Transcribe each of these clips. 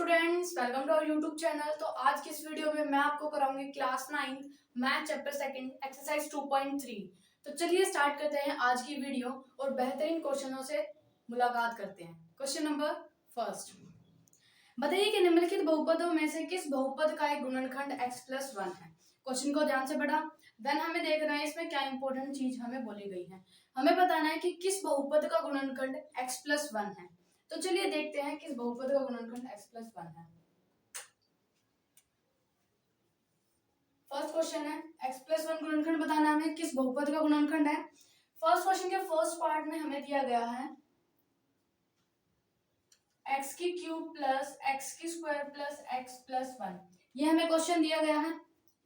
Students, welcome to our YouTube channel. तो आज की इस वीडियो में मैं आपको कराऊंगी class 9 math chapter second exercise 2.3। तो चलिए स्टार्ट करते हैं आज की वीडियो और बेहतरीन क्वेश्चनों से मुलाकात करते हैं। क्वेश्चन नंबर फर्स्ट, बताइए कि निम्नलिखित बहुपदों में से किस बहुपद का एक गुणनखंड x+1 है। क्वेश्चन को ध्यान से पढ़ा, देन हमें देखना है इसमें क्या इंपॉर्टेंट चीज हमें बोली गई है। हमें बताना है कि किस बहुपद का गुणनखंड x+1 है। तो चलिए देखते हैं किस बहुपद का गुणनखंड x+1 है। फर्स्ट क्वेश्चन है x+1 गुणनखंड बताना हमें किस बहुपद का गुणनखंड है। फर्स्ट क्वेश्चन के फर्स्ट पार्ट में हमें दिया गया है x³ plus x² plus x+1। ये हमें क्वेश्चन दिया गया है,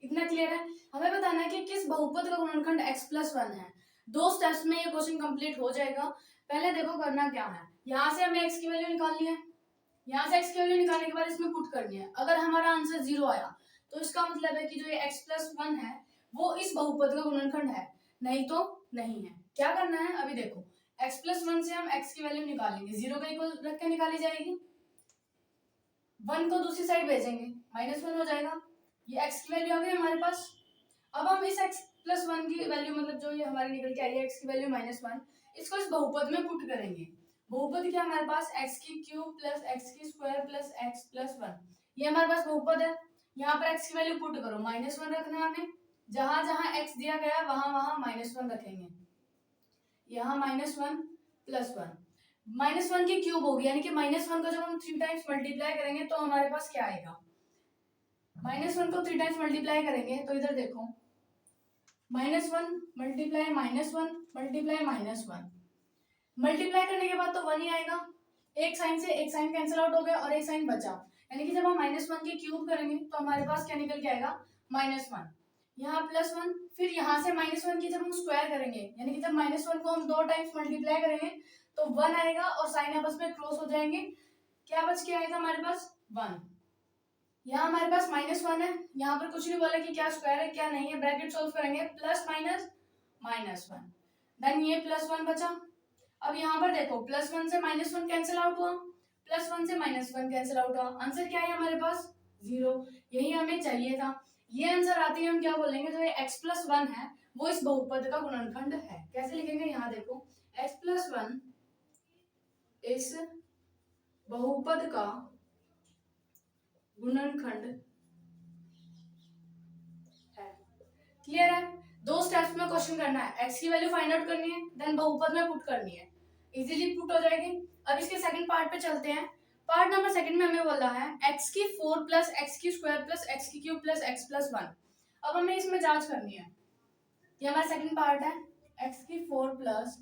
इतना क्लियर है। हमें बताना है कि किस बहुपद का गुणनखंड x+1 है। दो स्टेप्स में ये क्वेश्चन कंप्लीट हो जाएगा। पहले देखो करना क्या है, यहाँ से हमें x की वैल्यू निकालनी है। यहाँ से x की वैल्यू निकालने के बाद इसमें पुट करनी है। अगर हमारा आंसर 0 आया तो इसका मतलब है कि जो ये x+1 है वो इस बहुपद का गुणनखंड है, नहीं तो नहीं है। क्या करना है अभी देखो, x+1 से हम x की वैल्यू निकालेंगे, 0 का इक्वल रख के निकाली जाएगी, 1 को दूसरी साइड भेजेंगे, -1 हो जाएगा। ये x की वैल्यू आ गई हमारे पास। अब हम इस x+1 की वैल्यू मतलब जो ये हमारी निकल के आई है x की वैल्यू -1, इसको इस बहुपद में पुट करेंगे। बहुपद क्या हमारे पास x³ plus x² plus x+1, ये हमारे पास बहुपद है। यहाँ पर x की वैल्यू पुट करो, -1 रखना है हमें। जहां जहां x दिया गया है वहां वहां -1 रखेंगे। यहाँ -1 प्लस 1, -1 की क्यूब होगी, यानी कि -1 को जब हम 3 टाइम्स मल्टीप्लाई करेंगे तो हमारे पास क्या आएगा। -1 को 3 टाइम्स मल्टीप्लाई करेंगे तो इधर देखो, -1 मल्टीप्लाई -1 मल्टीप्लाई -1, मल्टीप्लाई करने के बाद तो 1 ही आएगा। एक साइन से एक साइन कैंसिल आउट हो गया और एक साइन बचा, यानी कि जब हम -1 की क्यूब करेंगे तो हमारे पास क्या निकल के आएगा, -1, यहाँ +1, फिर यहाँ से -1 की जब हम स्क्वायर करेंगे, यानी कि जब -1 को हम 2 टाइम्स मल्टीप्लाई करेंगे तो 1 आएगा और साइन आपस में क्रॉस हो जाएंगे। क्या बच के आएगा हमारे पास, 1। यहाँ हमारे पास -1 है, यहाँ पर कुछ नहीं बोला कि क्या स्क्वायर है क्या नहीं है, ब्रैकेट सोल्व करेंगे, प्लस माइनस -1, देन ये +1 बचा। अब यहाँ पर देखो, +1 से -1 कैंसिल आउट हुआ, +1 से -1 कैंसिल आउट हुआ, आंसर क्या है हमारे पास, 0। यही हमें चाहिए था। ये आंसर आते ही हम क्या बोलेंगे, जो ये x+1 है वो इस बहुपद का गुणनखंड है। कैसे लिखेंगे, यहाँ देखो, x+1 इस बहुपद का गुणनखंड है। क्लियर है। दो स्टेप्स में क्वेश्चन करना है, x की वैल्यू फाइंड आउट करनी है, देन बहुपद में पुट करनी है, इजीली पुट हो जाएगी। अब इसके सेकंड पार्ट पे चलते हैं। पार्ट नंबर सेकंड में हमें बोला है x³ plus x² plus x³ plus x+1। अब हमें इसमें जांच करनी है। ये हमारा सेकंड पार्ट है, x³ plus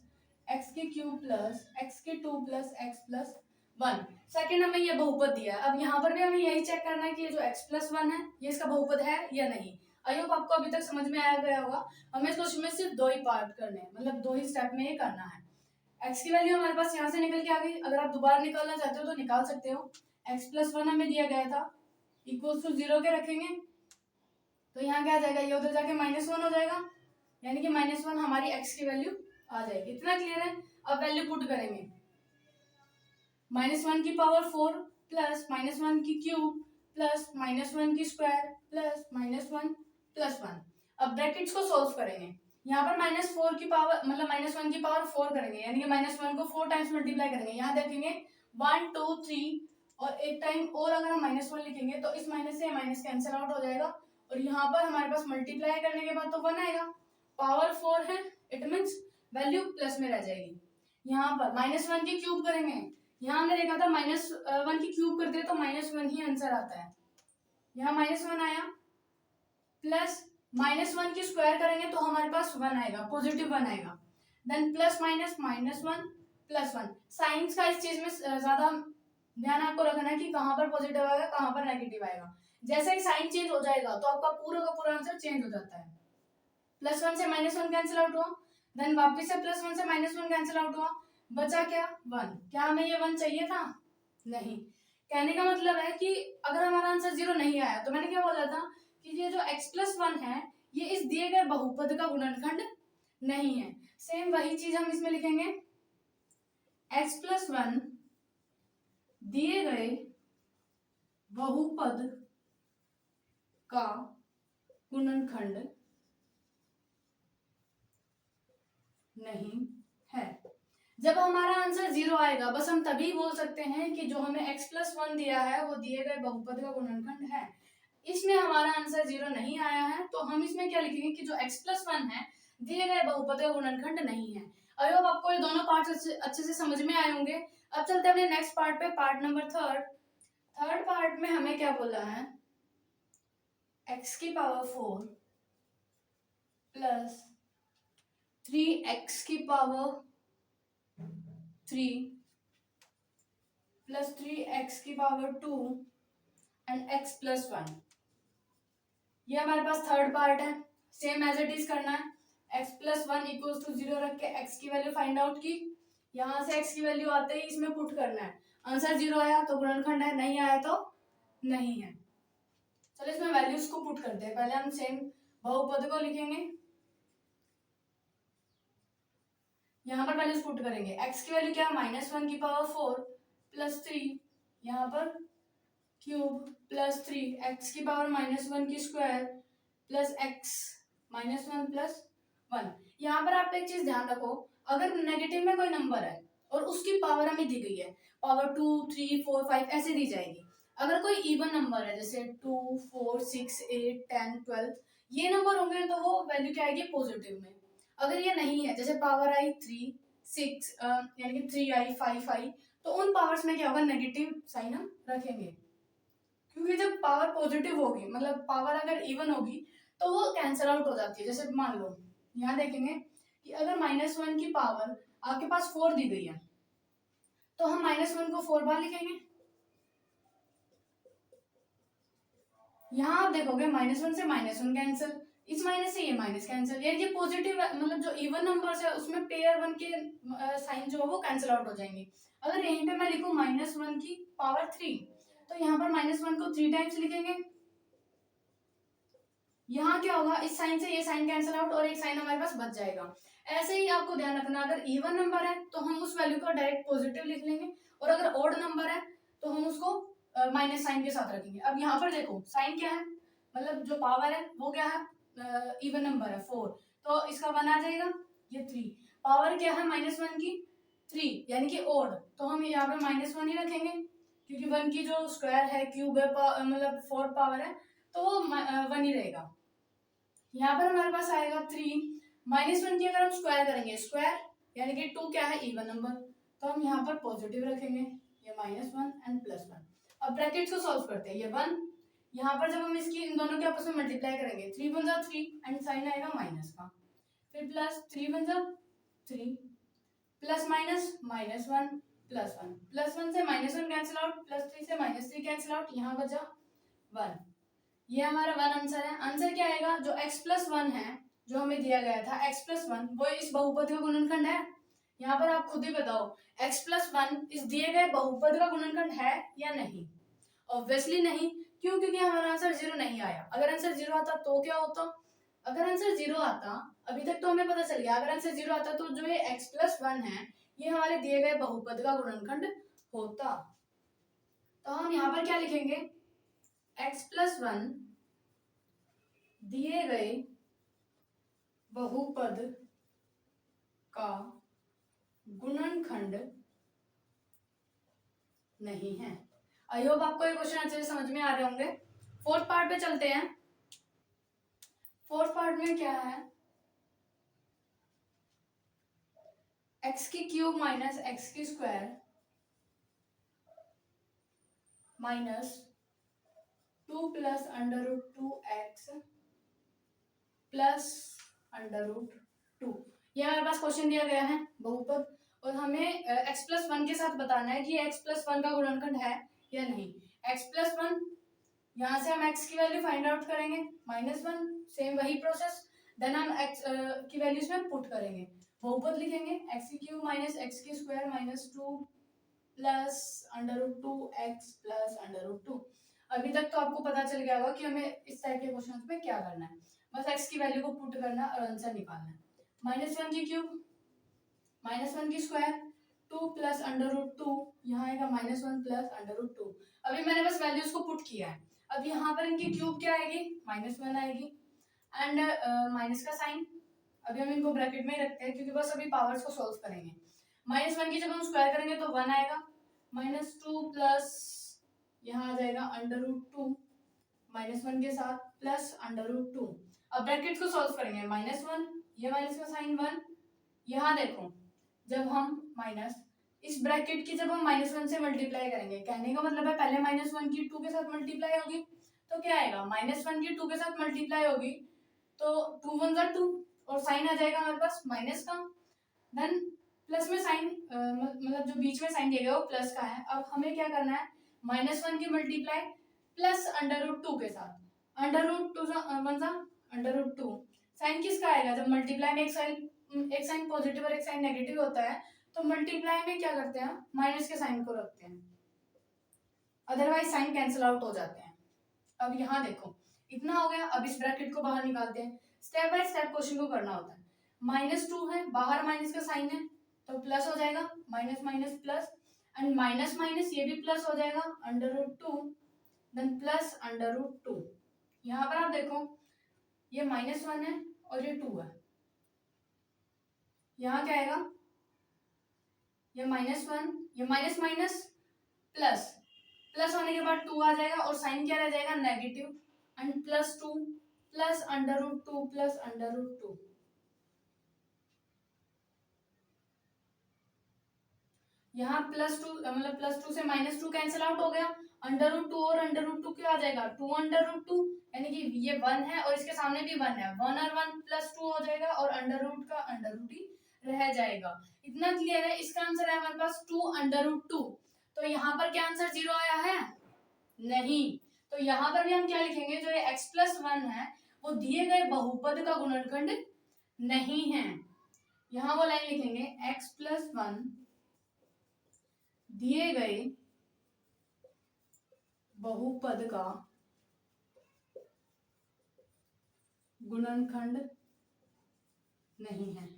x³ plus x² plus x+1। Second हमें ये बहुपद दिया है। अब यहाँ पर भी हमें यही चेक करना है कि ये जो x+1 है ये इसका बहुपद है या नहीं। आई होप आपको अभी तक समझ में आया गया होगा। हमें इस क्वेश्चन में सिर्फ 2 ही पार्ट करने हैं, मतलब 2 ही स्टेप में ये करना है। x की वैल्यू हमारे पास यहाँ से निकल के आ गई, अगर आप दोबारा निकालना चाहते हो तो निकाल सकते हो। x+1 हमें दिया गया था, इक्वल्स टू 0 के रखेंगे तो यहाँ क्या आ जाएगा, ये उधर जाके -1 हो जाएगा, यानी कि -1 हमारी x की वैल्यू आ जाएगी। इतना क्लियर है। अब वैल्यू पुट करेंगे, -1 की पावर 4 प्लस -1 की क्यूब प्लस -1 की स्क्वायर प्लस -1 प्लस 1। अब ब्रैकेट्स को सोल्व करेंगे। यहाँ पर -4 की पावर मतलब -1 की पावर 4 करेंगे, यानी कि -1 को 4 टाइम्स मल्टीप्लाई करेंगे। यहाँ देखेंगे 1 2 3 और एक टाइम और अगर हम -1 लिखेंगे तो इस माइनस से माइनस कैंसिल आउट हो जाएगा और यहाँ पर हमारे पास मल्टीप्लाई करने के बाद तो 1 आएगा। पावर 4 है, इट मीन्स वैल्यू प्लस में रह जाएगी। यहाँ पर -1 की क्यूब करेंगे, यहाँ हमने देखा था -1 की क्यूब करते हैं तो -1 ही आंसर आता है। यहाँ -1 आया, प्लस -1 की स्क्वायर करेंगे तो हमारे पास 1 आएगा, पॉजिटिव 1 आएगा, then plus minus -1 plus 1। Science का इस चीज में ज्यादा ध्यान आपको रखना है कि कहाँ पर पॉजिटिव आएगा कहाँ पर नेगेटिव आएगा। जैसे ही साइन चेंज हो जाएगा तो आपका पूरा का पूरा आंसर चेंज हो जाता है। +1 से -1 कैंसिल आउट हुआ, देन वापस से +1 से -1 कैंसिल आउट हुआ, बचा क्या, 1। क्या हमें ये 1 चाहिए था, नहीं। कहने का मतलब है कि अगर हमारा आंसर 0 नहीं आया तो मैंने क्या बोला था कि ये जो x+1 है ये इस दिए गए बहुपद का गुणनखंड नहीं है। सेम वही चीज हम इसमें लिखेंगे, x+1 दिए गए बहुपद का गुणनखंड नहीं है। जब हमारा आंसर 0 आएगा बस हम तभी बोल सकते हैं कि जो हमें x+1 दिया है वो दिए गए बहुपद का गुणनखंड है। इसमें हमारा आंसर 0 नहीं आया है तो हम इसमें क्या लिखेंगे कि जो x+1 है दिए गए बहुपद का गुणनखंड नहीं है। आई होप आपको ये दोनों पार्ट्स अच्छे से समझ में आए होंगे। अब चलते हैं अपने नेक्स्ट पार्ट पे, पार्ट नंबर थर्ड पार्ट में हमें क्या बोला है, x⁴ plus 3x⁴ 3 plus 3x⁴2 and x+1। ये हमारे पास थर्ड पार्ट है। सेम एज इट इज करना है। x+1 इक्वल्स टू 0 रख के x की वैल्यू फाइंड आउट की। यहाँ से x की वैल्यू आते ही इसमें पुट करना है। आंसर 0 आया तो गुणनखंड है, नहीं आया तो नहीं है। चलो इसमें वैल्यूज को पुट करते हैं। पहले हम सेम बहुपद को लिखेंगे, यहाँ पर वैल्यूज पुट करेंगे। x की वैल्यू क्या है, -1⁴ प्लस 3, यहाँ पर cube plus 3 x⁻⁻1² plus x -1 plus 1। यहाँ पर आप एक चीज ध्यान रखो, अगर नेगेटिव में कोई नंबर है और उसकी पावर हमें दी गई है, पावर 2, 3, 4, 5 ऐसे दी जाएगी। अगर कोई इवन नंबर है जैसे 2, 4, 6, 8, 10, 12 ये नंबर होंगे तो वो वैल्यू क्या आएगी, पॉजिटिव में। अगर ये नहीं है, जैसे पावर आई 3, 6 यानी कि 3 आई, 5 आई, तो उन पावर्स में क्या होगा, नेगेटिव साइन हम रखेंगे। क्योंकि जब पावर पॉजिटिव होगी, मतलब पावर अगर इवन होगी तो वो कैंसिल आउट हो जाती है। जैसे मान लो यहाँ देखेंगे कि अगर -1 की पावर आपके पास 4 दी गई है तो हम -1 को 4 बार लिखेंगे। यहाँ आप देखोगे -1 से -1 कैंसिल, इस माइनस से ये माइनस कैंसिल, यानी कि पॉजिटिव मतलब जो इवन नंबर्स है उसमें पेयर 1 के साइन जो है वो कैंसिल आउट हो जाएंगे। अगर यहीं पे मैं लिखूं -1 की पावर 3 तो यहाँ पर -1 को 3 टाइम्स लिखेंगे। यहाँ क्या होगा, इस साइन से ये साइन कैंसिल आउट और एक साइन हमारे पास बच जाएगा। ऐसे ही आपको ध्यान रखना, अगर इवन नंबर है तो हम उस वैल्यू को डायरेक्ट पॉजिटिव लिख लेंगे, और अगर ऑड नंबर है तो हम उसको माइनस साइन के साथ रखेंगे। अब यहाँ पर देखो साइन क्या है, मतलब जो पावर है वो क्या है, इवन नंबर है 4, तो इसका 1 आ जाएगा, ये 3। पावर क्या है -1 की, 3 यानी कि ऑड, तो हम यहाँ पे -1 ही रखेंगे क्योंकि 1 की जो स्क्वायर है, क्यूब है, मतलब 4 पावर है तो वो 1 ही रहेगा। यहाँ पर हमारे पास आएगा 3, -1 की अगर हम स्क्वायर करेंगे, स्क्वायर यानी कि 2 क्या है, इवन नंबर, तो हम यहाँ पर पॉजिटिव रखेंगे, ये -1 एंड +1। अब ब्रैकेट्स को सॉल्व करते हैं, ये 1, यहाँ पर जब हम इसकी इन दोनों के आपस में मल्टीप्लाई करेंगे, 3 × 3 एंड साइन आएगा माइनस का, फिर प्लस 3 × 3 प्लस माइनस -1 +1, +1 से -1 कैंसिल आउट, +3 से -3 कैंसिल आउट, यहाँ बचा 1। ये हमारा 1 आंसर है। आंसर क्या आएगा, जो x+1 है जो हमें दिया गया था, x+1 वो इस बहुपद का गुणनखंड है। यहाँ पर आप खुद ही बताओ x+1 इस दिए गए बहुपद का गुणनखंड है या नहीं। ऑब्वियसली नहीं, क्यों, क्योंकि हमारा आंसर 0 नहीं आया। अगर आंसर 0 आता तो क्या होता, अगर आंसर 0 आता, अभी तक तो हमें पता चल गया, अगर आंसर 0 आता तो जो ये x+1 है ये हमारे दिए गए बहुपद का गुणनखंड होता। तो हम यहाँ पर क्या लिखेंगे, x+1 दिए गए बहुपद का गुणनखंड नहीं है। आई होप आपको ये क्वेश्चन अच्छे से समझ में आ रहे होंगे। फोर्थ पार्ट पे चलते हैं। फोर्थ पार्ट में क्या है, x³ minus x² minus 2 + √2x plus √2। ये हमारे पास क्वेश्चन दिया गया है बहुपद, और हमें x+1 के साथ बताना है कि x+1 का गुणनखंड है या नहीं। x+1 यहाँ से हम x की वैल्यू फाइंड आउट करेंगे, -1, सेम वही प्रोसेस, देन हम x की वैल्यूज में पुट करेंगे, बहुपद लिखेंगे, x³ minus x² minus 2 plus √2x plus √2। अभी तक तो आपको पता चल गया होगा कि हमें इस टाइप के क्वेश्चन में क्या करना है, बस x की वैल्यू को पुट करना और आंसर निकालना है। -1 की क्यूब, -1 की स्क्वायर, 2 प्लस अंडर रूट 2, यहाँ आएगा -1 प्लस अंडर रूट 2। अभी मैंने बस वैल्यूज को पुट किया है। अब यहाँ पर इनकी क्यूब क्या आएगी, -1 आएगी एंड माइनस का साइन। अभी हम इनको ब्रैकेट में ही रखते हैं क्योंकि बस अभी पावर्स को सॉल्व करेंगे। -1 की जब हम स्क्वायर करेंगे तो 1 आएगा, -2 प्लस यहाँ आ जाएगा अंडर रूट 2 -1 के साथ प्लस अंडर रूट 2। अब ब्रैकेट को सॉल्व करेंगे, -1, ये माइनस का साइन 1, यहाँ देखो जब हम माइनस इस ब्रैकेट की जब हम -1 से मल्टीप्लाई करेंगे, कहने का मतलब है पहले -1 की 2 के साथ मल्टीप्लाई होगी तो क्या आएगा, -1 की 2 के साथ मल्टीप्लाई होगी तो 2 1 जा 2 और साइन आ जाएगा हमारे पास माइनस का, देन प्लस में साइन मतलब जो बीच में साइन दिया गया वो प्लस का है। अब हमें क्या करना है, -1 की मल्टीप्लाई प्लस अंडर रूट 2 के साथ, अंडर रूट 2 1 जा अंडर रूट 2, साइन किसका आएगा, जब मल्टीप्लाई में एक साइन पॉजिटिव और एक साइन नेगेटिव होता है तो मल्टीप्लाई में क्या करते हैं, माइनस के साइन को रखते हैं, अदरवाइज साइन कैंसिल आउट हो जाते हैं। अब यहाँ देखो इतना हो गया। अब इस ब्रैकेट को बाहर निकालते हैं, स्टेप बाय स्टेप क्वेश्चन को करना होता है। -2 है, बाहर माइनस का साइन है तो प्लस हो जाएगा, minus minus plus and minus minus ये भी प्लस हो जाएगा, under root 2 then plus under root 2। यहाँ पर आप देखो ये -1 है और ये 2 है, यहाँ क्या आएगा, ये -1, ये माइनस माइनस प्लस, प्लस होने के बाद 2 आ जाएगा और साइन क्या रह जाएगा, negative and +2 plus under root 2 plus under root 2। यहाँ +2 मतलब +2 से -2 कैंसिल आउट हो गया, अंडर रूट 2 और अंडर रूट 2 क्या आ जाएगा, 2 अंडर रूट 2, यानी कि ये 1 है और इसके सामने भी 1 है, 1 और 1 +2 हो जाएगा और अंडर रूट का अंडर रूट ही रह जाएगा। इतना क्लियर है। इसका आंसर है हमारे पास 2 अंडर रूट 2। तो यहाँ पर क्या आंसर 0 आया है, नहीं। तो यहाँ पर भी हम क्या लिखेंगे, जो ये x+1 है वो दिए गए बहुपद का गुणनखंड नहीं है। यहाँ वो लाइन लिखेंगे x+1 दिए गए बहुपद का गुणनखंड नहीं है।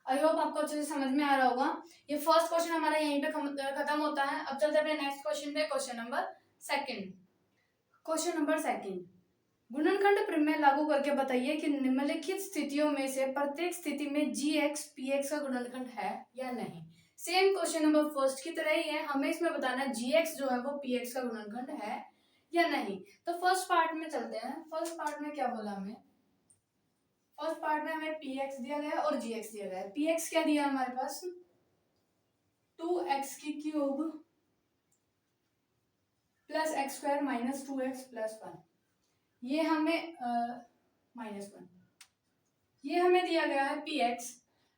आई होप आपको अच्छे से समझ में आ रहा होगा। ये फर्स्ट क्वेश्चन हमारा यहीं पे खत्म होता है। अब चलते हैं अपने नेक्स्ट क्वेश्चन पे, question number second. Question number second, गुणनखंड प्रमेय लागू करके बताइए कि निम्नलिखित स्थितियों में से प्रत्येक स्थिति में gx px का गुणनखंड है या नहीं। सेम क्वेश्चन नंबर फर्स्ट की तरह ही है, हमें इसमें बताना gx जो है वो px का गुणनखंड है या नहीं। तो फर्स्ट पार्ट में चलते हैं। फर्स्ट पार्ट में क्या बोला हमें, फर्स्ट पार्ट में हमें px दिया गया और gx दिया गया है। px क्या दिया हमारे पास, 2x की cube plus x² minus 2x plus 1, ये हमें -1, ये हमें दिया गया है px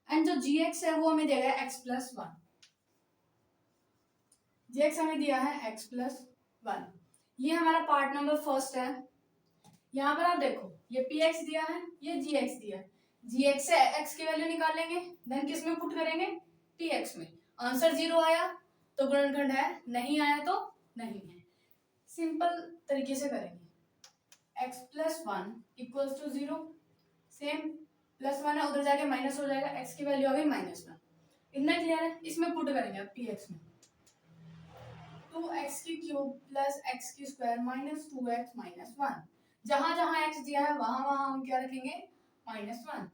एंड जो gx है वो हमें दिया गया है x+1, gx हमें दिया है x+1। ये हमारा पार्ट नंबर फर्स्ट है। यहाँ पर आप देखो ये px दिया है, ये gx दिया है, gx से x की वैल्यू निकालेंगे देन किस में पुट करेंगे, px में। आंसर 0 आया तो गुणनखंड है, नहीं आया तो नहीं है। सिंपल तरीके से करेंगे, x+1 इक्वल्स टू 0, सेम +1 है उधर जाके माइनस हो जाएगा, x की वैल्यू आ गई -1। इतना क्लियर है। इसमें पुट करेंगे अब px में, 2x की क्यूब प्लस x की स्क्वायर माइनस 2x माइनस 1, जहां जहां x दिया है वहां वहां हम क्या रखेंगे, -1।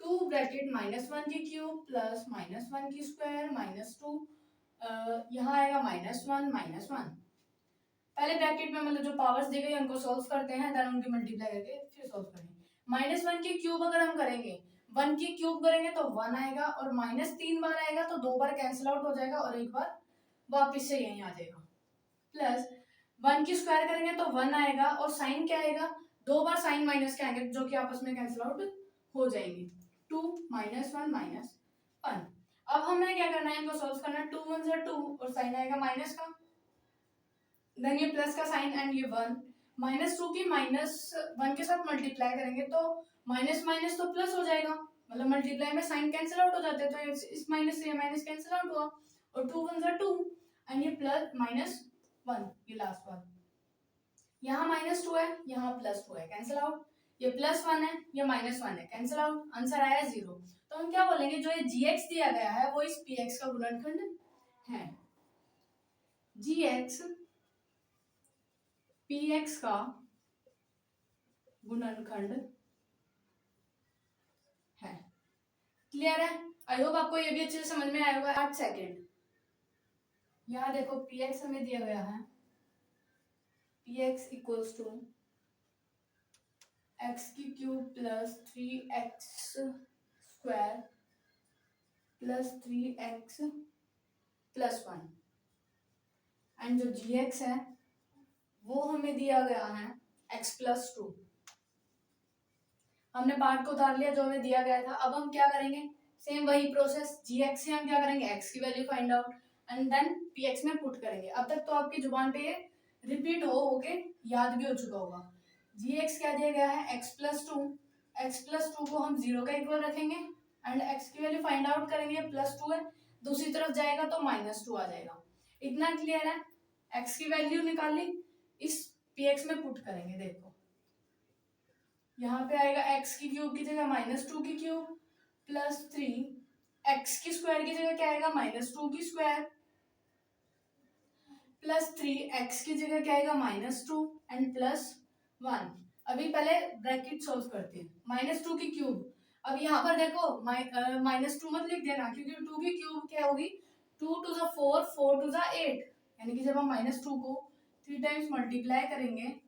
2 ब्रैकेट -1 की क्यूब प्लस -1 की स्क्वायर माइनस 2, यहाँ आएगा -1 -1। पहले ब्रैकेट में मतलब जो पावर्स दी गई उनको सॉल्व करते हैं, देन उनकी मल्टीप्लाई करके फिर सॉल्व करेंगे। -1 की क्यूब अगर हम करेंगे, 1 की क्यूब करेंगे तो 1 आएगा और -3 बार आएगा तो 2 बार कैंसिल आउट हो जाएगा और एक बार वापस से यहीं आ जाएगा। प्लस 1 की स्क्वायर करेंगे तो 1 आएगा और साइन क्या आएगा, 2 बार साइन माइनस के आएंगे जो कि आपस में कैंसिल आउट हो जाएंगे। 2 -1 -1। अब हमें क्या करना है, इनको सॉल्व करना है। 2 1 जा 2 और साइन आएगा माइनस का, देन ये प्लस का साइन एंड ये 1, -2 की -1 के साथ मल्टीप्लाई करेंगे तो माइनस माइनस तो प्लस हो जाएगा, मतलब मल्टीप्लाई में साइन कैंसिल आउट हो जाते हैं तो इस माइनस से ये माइनस कैंसिल आउट हुआ और 2 1 जा 2 एंड ये प्लस -1, ये लास्ट वाला, यहाँ -2 है यहाँ +2 है, कैंसिल आउट। ये +1 है ये -1 है, कैंसिल आउट। आंसर आया 0। तो हम क्या बोलेंगे, जो ये gx दिया गया है वो इस px का गुणनखंड है। जी एक्स पी एक्स का गुणनखंड है। क्लियर है? आई होप आपको ये भी अच्छे से समझ में आया होगा। 8 सेकेंड। यहाँ देखो पी एक्स हमें दिया गया है, P X equals to X की cube plus 3x square plus 3x plus 1। And जो जी एक्स है वो हमें दिया गया है x प्लस 2। हमने पार्ट को उतार लिया जो हमें दिया गया था। अब हम क्या करेंगे, सेम वही प्रोसेस, जी एक्स से हम क्या करेंगे, x की value find out and then P X में पुट करेंगे। अब तक तो आपकी जुबान पे ये रिपीट होके याद भी हो चुका होगा। जी एक्स क्या दिया गया है, x प्लस 2। एक्स प्लस 2 को हम 0 का इक्वल रखेंगे एंड x की वैल्यू फाइंड आउट करेंगे। प्लस 2 है, दूसरी तरफ जाएगा तो -2 आ जाएगा। इतना क्लियर है? x की वैल्यू निकाली, इस पी एक्स में पुट करेंगे। देखो यहाँ पे आएगा x की क्यूब की जगह -2 की क्यूब प्लस 3, x की स्क्वायर की जगह क्या आएगा, -2 की स्क्वायर प्लस 3, x की जगह क्या आएगा, -2 एंड प्लस 1। अभी पहले ब्रैकेट सोल्व करते हैं। -2 की क्यूब, अब यहाँ पर देखो -2 मत लिख देना क्योंकि 2 की क्यूब क्या होगी, 2 टू द 4, 4 टू द 8, यानी कि जब हम -2 को 3 टाइम्स मल्टीप्लाई करेंगे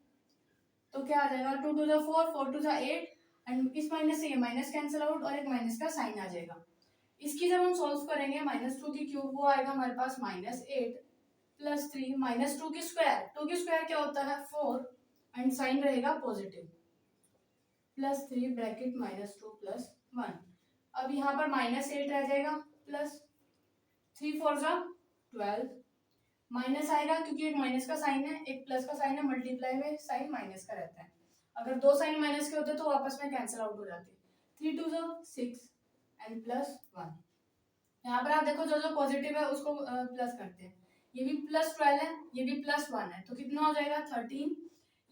तो क्या आ जाएगा, 2 to the 4, 4 to the 8 and इस माइनस से ये माइनस कैंसिल आउट और एक माइनस का साइन आ जाएगा। इसकी जब हम सॉल्व करेंगे -2 की क्यूब, वो आएगा हमारे पास -8 प्लस 3 -2 की स्क्वायर, 2 की स्क्वायर क्या होता है 4 एंड साइन रहेगा पॉजिटिव प्लस 3 ब्रैकेट -2 प्लस 1। अब यहाँ पर -8 रह जाएगा प्लस 3 4 जा 12, माइनस आएगा क्योंकि एक माइनस का साइन है एक प्लस का साइन है, मल्टीप्लाई में साइन माइनस का रहता है। अगर दो साइन माइनस के होते तो आपस में कैंसिल आउट हो जाते। 3 2 6 एंड प्लस 1। यहाँ पर आप देखो जो जो पॉजिटिव है उसको प्लस करते हैं। ये भी प्लस 12 है, ये भी प्लस 1 है, तो कितना हो जाएगा 13।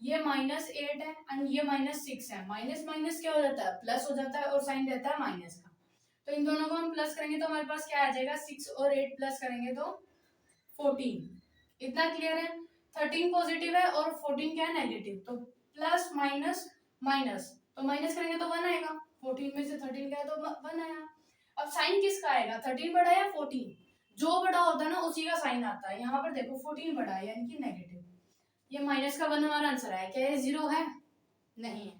ये -8 है एंड ये -6 है। माइनस माइनस क्या हो जाता है, प्लस हो जाता है और साइन रहता है माइनस का। तो इन दोनों को हम प्लस करेंगे तो हमारे पास क्या आ जाएगा, 6 और 8 प्लस करेंगे तो 14। इतना क्लियर है? 13 पॉजिटिव है और 14 क्या है, नेगेटिव। तो प्लस माइनस माइनस, तो माइनस करेंगे तो 1 आएगा। 14 में से 13 गया तो 1 आया। अब साइन किसका आएगा, 13 बड़ा है या 14? जो बड़ा होता है ना उसी का साइन आता है। यहाँ पर देखो 14 बड़ा है यानी कि नेगेटिव। ये माइनस का 1 हमारा आंसर है। क्या ये 0 है? नहीं है।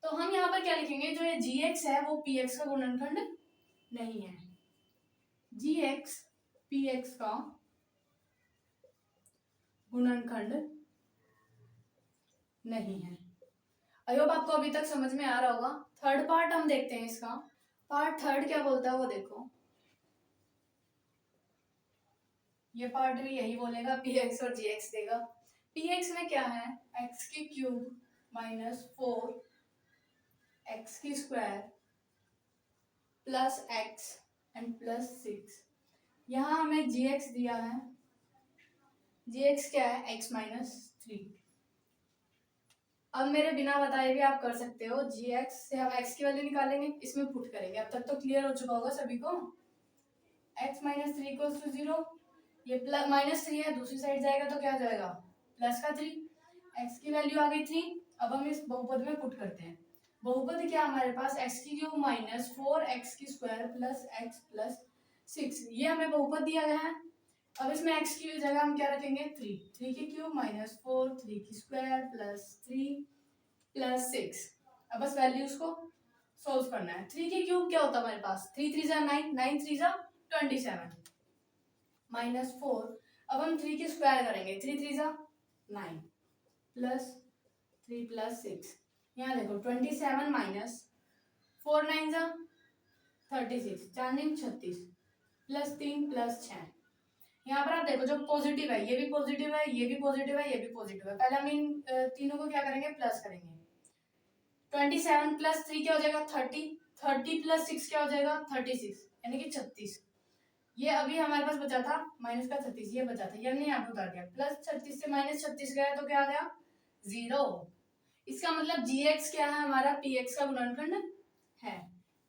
तो हम यहाँ पर क्या लिखेंगे, जो ये जी एक्स है वो पी एक्स का गुणनखंड नहीं है। जी एक्स पी एक्स का गुणनखंड नहीं है। आई होप आपको अभी तक समझ में आ रहा होगा। थर्ड पार्ट हम देखते हैं इसका। पार्ट थर्ड क्या बोलता है वो देखो। ये पार्ट भी यही बोलेगा, पी एक्स और जी एक्स देगा। पी एक्स में क्या है, एक्स की क्यूब -4 एक्स की square plus x and plus 6। यहाँ हमें जी एक्स दिया है, जी एक्स क्या है, x -3। अब मेरे बिना बताए भी आप कर सकते हो। जी एक्स से हम x की वैल्यू निकालेंगे, इसमें पुट करेंगे। अब तक तो क्लियर हो चुका होगा सभी को। x -3 = 0, ये प्लस -3 है, दूसरी साइड जाएगा तो क्या हो जाएगा, प्लस का 3। x की वैल्यू आ गई 3। अब हम इस बहुपद में पुट करते हैं। बहुपद क्या हमारे पास, x की क्यूब -4 एक्स की स्क्वायर प्लस x प्लस 6, ये हमें बहुपद दिया गया है। अब इसमें x की जगह हम क्या रखेंगे, 3 की क्यूब -4 3 की स्क्वायर प्लस 3 प्लस 6। अब बस वैल्यूज को सोल्व करना है। 3 की क्यूब क्या होता है हमारे पास, 3 3 जा 9, 9 3 जा 27 -4। अब हम 3 की स्क्वायर करेंगे, 3 3 जा 9 प्लस 3 प्लस 6। यहाँ देखो 27 माइनस 4 9 जा 36, 4 9 36 प्लस 3 प्लस 6। यहाँ पर आप देखो जो पॉजिटिव है ये भी पॉजिटिव है, ये भी पॉजिटिव है, ये भी पॉजिटिव है। पहले हम इन तीनों को क्या करेंगे, प्लस करेंगे। 27 प्लस 3 क्या हो जाएगा 30, 30 प्लस 6 क्या हो जाएगा 36, यानी कि 36। ये अभी हमारे पास बचा था माइनस का 36, ये बचा था, ये हमने यहाँ पे उतार दिया। प्लस 36 से -36 गया तो क्या आ गया 0। इसका मतलब जी एक्स क्या है हमारा, पी एक्स का गुणनखंड है।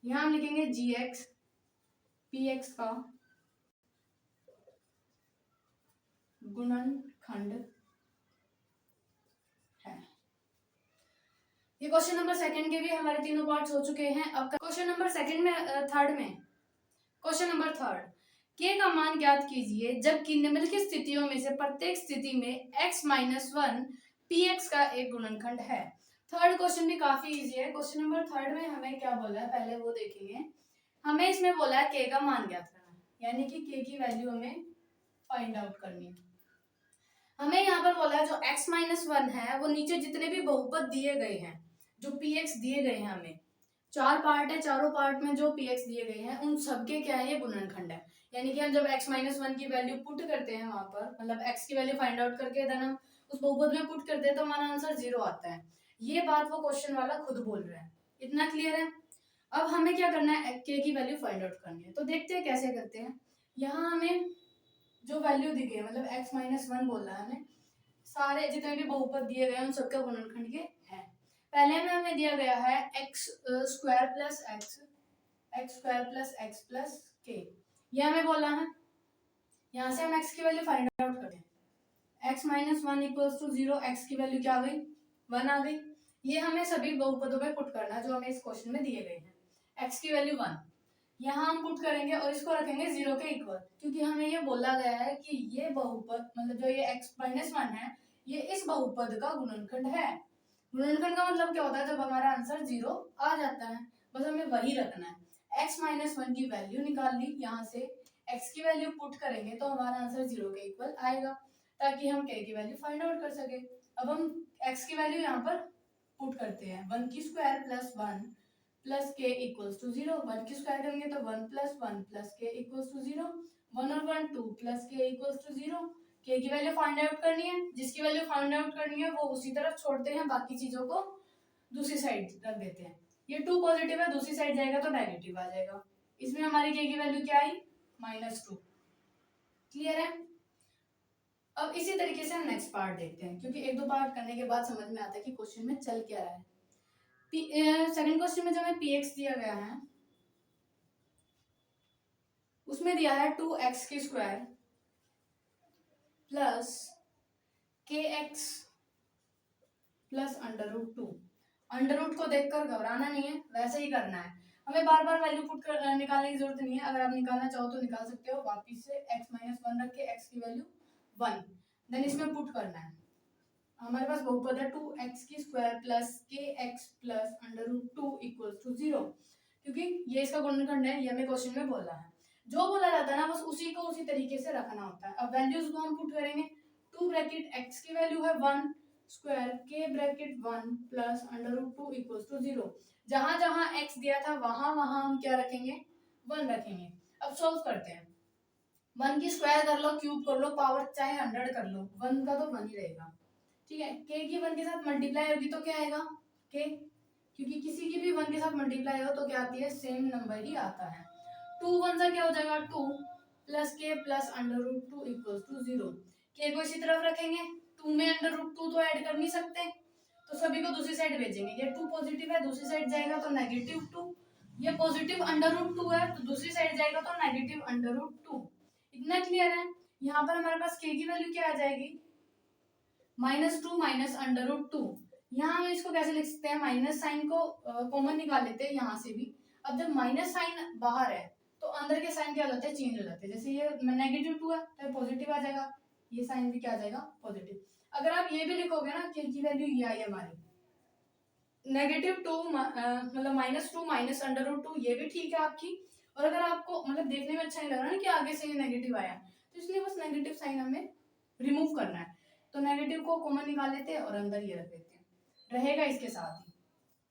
यहाँ हम लिखेंगे जी एक्स पी एक्स का गुणनखंड है। ये क्वेश्चन नंबर सेकंड के भी हमारे तीनों पार्ट्स हो चुके हैं। अब क्वेश्चन नंबर सेकंड में थर्ड में क्वेश्चन नंबर थर्ड, के का मान ज्ञात कीजिए जबकि निम्नलिखित स्थितियों में से प्रत्येक स्थिति में x minus one P x का एक गुणनखंड है। थर्ड क्वेश्चन भी काफी इजी है। क्वेश्चन नंबर थर्ड में हमें क्या बोला है पहले वो देखेंगे। हमें इसमें बोला है के का मान ज्ञात करना, यानी कि के की वैल्यू हमें फाइंड आउट करनी है। हमें यहाँ पर बोला है जो x माइनस वन है वो नीचे जितने भी बहुपद दिए गए हैं, जो px दिए गए हैं, हमें चार पार्ट है, चारों पार्ट में जो px दिए गए हैं उन सबके क्या है ये गुणनखंड है। यानी कि हम जब x माइनस वन की वैल्यू पुट करते हैं वहां पर, मतलब x की वैल्यू फाइंड आउट करके देन हम उस बहुपद में पुट करते हैं तो हमारा आंसर 0 आता है। ये बात वो क्वेश्चन वाला खुद बोल रहा है। इतना क्लियर है। अब हमें क्या करना है, के की वैल्यू फाइंड आउट करनी है। तो देखते हैं कैसे करते हैं। यहाँ हमें जो वैल्यू दी गई है, मतलब x माइनस वन बोल रहा है हमें, सारे जितने भी बहुपद दिए गए हैं उन सबका गुणनखंड ये है। पहले में हमें दिया गया है x square plus x plus के, ये हमें बोला है। यहाँ से हम x की वैल्यू फाइंड आउट करते हैं। x minus one equals to 0, X की वैल्यू क्या आ गई, 1 आ गई। ये हमें सभी बहुपदों में पुट करना है जो हमें इस क्वेश्चन में दिए गए हैं। x की वैल्यू 1 यहाँ हम पुट करेंगे और इसको रखेंगे 0 के इक्वल, क्योंकि हमें ये बोला गया है कि ये बहुपद मतलब जो ये x माइनस वन है ये इस बहुपद का गुणनखंड है। गुणनखंड का मतलब क्या होता है, जब हमारा आंसर 0 आ जाता है, बस हमें वही रखना है। x माइनस वन की वैल्यू निकाल ली, यहाँ से x की वैल्यू पुट करेंगे तो हमारा आंसर 0 के इक्वल आएगा, ताकि हम k की वैल्यू फाइंड आउट कर सके। अब हम x की वैल्यू यहाँ पर पुट करते हैं, 1 की स्क्वायर प्लस 1 प्लस के इक्वल्स टू 0। 1 की स्क्वायर करेंगे तो 1 प्लस के इक्वल्स टू 0। 1 और 1 2 प्लस के इक्वल्स टू 0। के की वैल्यू फाइंड आउट करनी है, जिसकी वैल्यू फाइंड आउट करनी है वो उसी तरफ छोड़ते हैं, बाकी चीजों को दूसरी साइड रख देते हैं। ये 2 पॉजिटिव है, दूसरी साइड जाएगा तो नेगेटिव आ जाएगा। इसमें हमारी के की वैल्यू क्या आई, -2। क्लियर है। अब इसी तरीके से हम नेक्स्ट पार्ट देखते हैं, क्योंकि एक दो पार्ट करने के बाद समझ में आता है कि क्वेश्चन में चल क्या रहा है। सेकंड क्वेश्चन में जो हमें px दिया गया है उसमें दिया है 2x की square plus kx plus √2। Under root को देखकर घबराना नहीं है, वैसे ही करना है। हमें बार बार वैल्यू पुट कर निकालने की जरूरत नहीं है। अगर आप निकालना चाहो तो निकाल सकते हो, वापिस से x माइनस वन रख के x की वैल्यू 1 देन इसमें पुट करना है। हमारे पास बहुपद है 2x की square plus kx plus √2 equals to 0, क्योंकि ये इसका गुणनखंड है, ये हमें क्वेश्चन में बोला है। जो बोला जाता है ना बस उसी को उसी तरीके से रखना होता है। अब वैल्यूज को हम पुट करेंगे। 2 ब्रैकेट x की वैल्यू है 1 square k bracket 1 plus √2 equals to 0। जहां जहां x दिया था वहां वहां हम क्या रखेंगे, 1 रखेंगे। अब सॉल्व करते हैं। 1 की स्क्वायर कर लो, क्यूब कर लो, पावर चाहे 100 कर लो, 1 का तो 1 ही रहेगा। ठीक है, k की 1 के साथ मल्टीप्लाई होगी तो क्या आएगा k, क्योंकि किसी की भी 1 के साथ मल्टीप्लाई हो तो क्या आती है, सेम नंबर ही आता है। 2 1 सा क्या हो जाएगा 2 plus k plus √2 equals to 0। k को इसी तरफ रखेंगे, 2 में √2 तो ऐड कर नहीं सकते तो सभी को दूसरी साइड भेजेंगे। ये 2 पॉजिटिव है, दूसरी साइड जाएगा तो -2। ये पॉजिटिव √2 है तो दूसरी साइड जाएगा तो -√2। इतना क्लियर है। यहाँ पर हमारे पास k की वैल्यू क्या आ जाएगी, -2 माइनस √2। यहाँ हम इसको कैसे लिख सकते हैं, माइनस साइन को कॉमन निकाल लेते हैं यहाँ से भी। अब जब माइनस साइन बाहर है तो अंदर के साइन क्या हो जाते हैं, चेंज हो जाते हैं। जैसे ये -2 है तो पॉजिटिव आ जाएगा, ये साइन भी क्या आ जाएगा, पॉजिटिव। अगर आप ये भी लिखोगे ना कि की वैल्यू ये आई हमारी -2 मतलब -2 माइनस √2, ये भी ठीक है आपकी। और अगर आपको मतलब देखने में अच्छा नहीं लग रहा ना कि आगे से ये नेगेटिव आया, तो इसलिए बस नेगेटिव साइन हमें रिमूव करना है। तो नेगेटिव को कॉमन निकाल लेते हैं और अंदर ये रख देते हैं, रहेगा इसके साथ ही।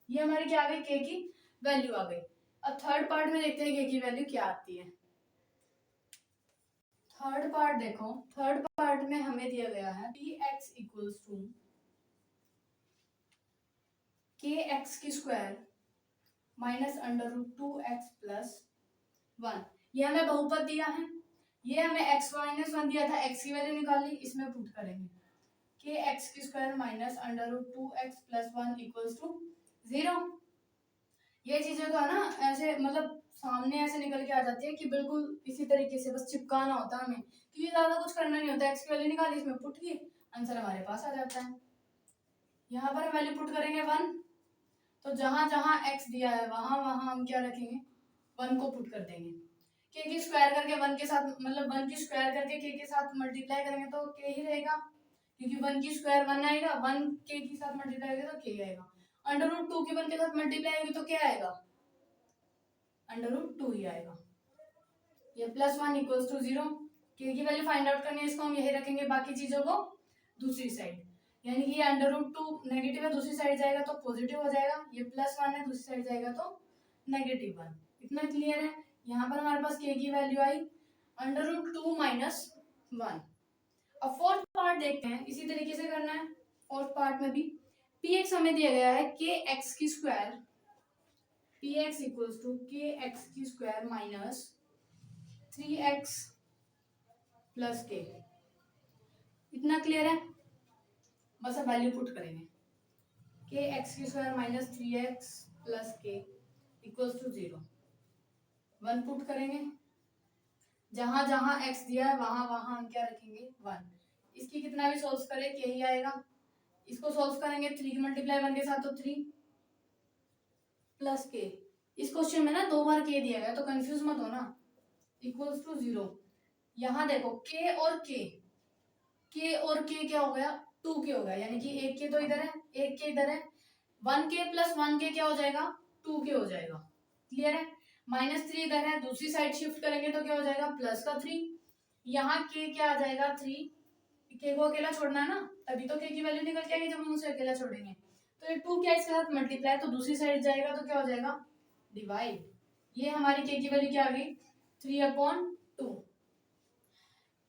ये हमारी क्या आ गई, के की वैल्यू आ गई। अब थर्ड पार्ट में देखते हैं के की वैल्यू क्या आती है। थर्ड पार्ट देखो, थर्ड पार्ट में हमें दिया गया है px इक्वल्स टू kx की स्क्वायर माइनस √2x प्लस 1। ये हमें बहुपद दिया है, ये हमें x माइनस 1 दिया था, x की वैल्यू निकाल ली, इसमें पुट करेंगे kx की square minus √2x plus 1 equals to 0। ये चीजें तो है ना ऐसे मतलब सामने ऐसे निकल के आ जाती है कि बिल्कुल इसी तरीके से बस चिपकाना होता है हमें, क्योंकि ज्यादा कुछ करना नहीं होता, एक्स की वैल्यू निकाली, इसमें पुट की, आंसर हमारे पास आ जाता है। यहाँ पर हम वैल्यू पुट करेंगे 1, तो जहां जहां x दिया है वहां वहां हम क्या रखेंगे, 1 को पुट कर देंगे। k की स्क्वायर करके 1 के साथ, मतलब 1 की स्क्वायर करके k के साथ मल्टीप्लाई करेंगे तो k ही रहेगा, क्योंकि 1 की स्क्वायर 1 आएगा, 1 k के साथ मल्टीप्लाई करेंगे तो k आएगा। अंडर रूट 2 की 1 के साथ मल्टीप्लाई होगी तो क्या आएगा, अंडर रूट 2 ही आएगा। ये +1 इक्वल्स टू 0, k की वैल्यू फाइंड आउट करनी है, इसको हम यही रखेंगे, बाकी चीजों को दूसरी साइड, यानी कि ये अंडर रूट 2 नेगेटिव है, दूसरी साइड जाएगा तो पॉजिटिव हो जाएगा, ये +1 है, दूसरी साइड जाएगा तो -1। इतना क्लियर है। यहाँ पर हमारे पास k की वैल्यू आई अंडर रूट 2 - 1। अब फोर्थ पार्ट देखते हैं, इसी तरीके से करना है फोर्थ पार्ट में भी। px हमें दिया गया है kx की square, px equals to kx की square minus 3x plus k। इतना क्लियर है। बस अब वैल्यू पुट करेंगे, kx की square minus 3x plus k equals to 0। 1 put करेंगे, जहां जहां x दिया है वहां वहां हम क्या रखेंगे, 1। इसकी कितना भी सोल्व करें k ही आएगा। इसको सोल्व करेंगे 3 की मल्टीप्लाई 1 के साथ तो 3 प्लस k। इस क्वेश्चन में ना 2 बार k दिया गया तो कंफ्यूज मत हो ना, इक्वल्स टू 0। यहाँ देखो k और k क्या हो गया, 2k हो गया, यानी कि एक k तो इधर है, एक k इधर है, 1k प्लस 1k क्या हो जाएगा, 2k हो जाएगा। क्लियर है। -3 इधर है, दूसरी साइड शिफ्ट करेंगे तो क्या हो जाएगा, प्लस का 3। यहाँ k क्या आ जाएगा, 3। k को अकेला छोड़ना है ना, तभी तो k की वैल्यू निकल के आएगी जब हम उसे अकेला छोड़ेंगे। तो ये 2 क्या इसके साथ मल्टीप्लाई, तो दूसरी साइड जाएगा तो क्या हो जाएगा, डिवाइड। ये हमारी k की वैल्यू क्या आ गई, 3/2।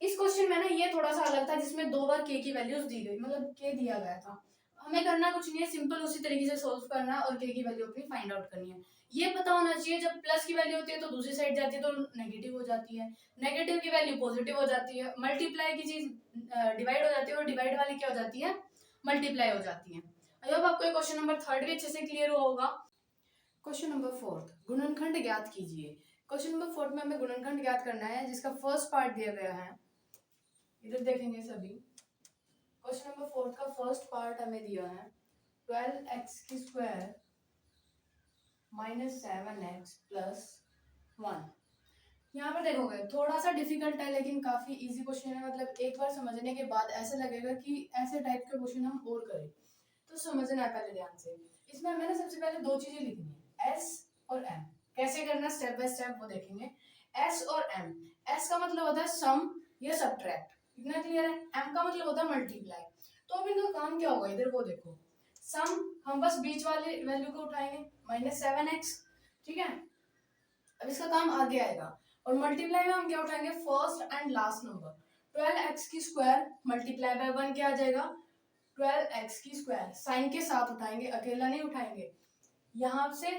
इस क्वेश्चन में ना ये थोड़ा सा अलग था, जिसमें 2 बार k की वैल्यूज दी गई, मतलब k दिया गया था। हमें करना कुछ नहीं है, सिंपल उसी तरीके से सोल्व करना है और k की वैल्यू अपनी फाइंड आउट करनी है। ये पता होना चाहिए जब प्लस की वैल्यू होती है तो दूसरी साइड जाती है तो नेगेटिव हो जाती है, नेगेटिव की वैल्यू पॉजिटिव हो जाती है, मल्टीप्लाई की चीज डिवाइड हो जाती है और डिवाइड वाली क्या हो जाती है, मल्टीप्लाई हो जाती है। आई होप आपको क्वेश्चन नंबर 3 भी अच्छे से क्लियर हुआ होगा। क्वेश्चन नंबर 4, गुणनखंड ज्ञात कीजिए। क्वेश्चन नंबर 4 में हमें गुणनखंड ज्ञात करना है, जिसका फर्स्ट पार्ट दिया गया है, इधर देखेंगे सभी। क्वेश्चन नंबर 4 का फर्स्ट पार्ट हमें दिया है 12x की स्क्वायर माइनस 7x प्लस 1। यहाँ पर देखोगे थोड़ा सा डिफिकल्ट है, लेकिन काफी इजी क्वेश्चन है, मतलब एक बार समझने के बाद ऐसा लगेगा कि ऐसे टाइप के क्वेश्चन हम और करें, तो समझना है पहले ध्यान से। इसमें हमें ना सबसे पहले 2 चीजें लिखनी है, s और m। कैसे करना स्टेप बाय स्टेप वो देखेंगे। s और m, s का मतलब होता है सम या सब्ट्रैक्ट, इतना क्लियर है। m का मतलब होता है मल्टीप्लाई। तो अब इनका काम क्या होगा, इधर वो देखो, सम हम बस बीच वाले वैल्यू को उठाएंगे -7x, ठीक है। अब इसका काम आगे आएगा, और मल्टीप्लाई में हम क्या उठाएंगे, first and last number. 12x की स्क्वायर मल्टीप्लाई बाय 1 क्या आ जाएगा, 12x की स्क्वायर। साइन के साथ उठाएंगे, अकेला नहीं उठाएंगे। यहाँ से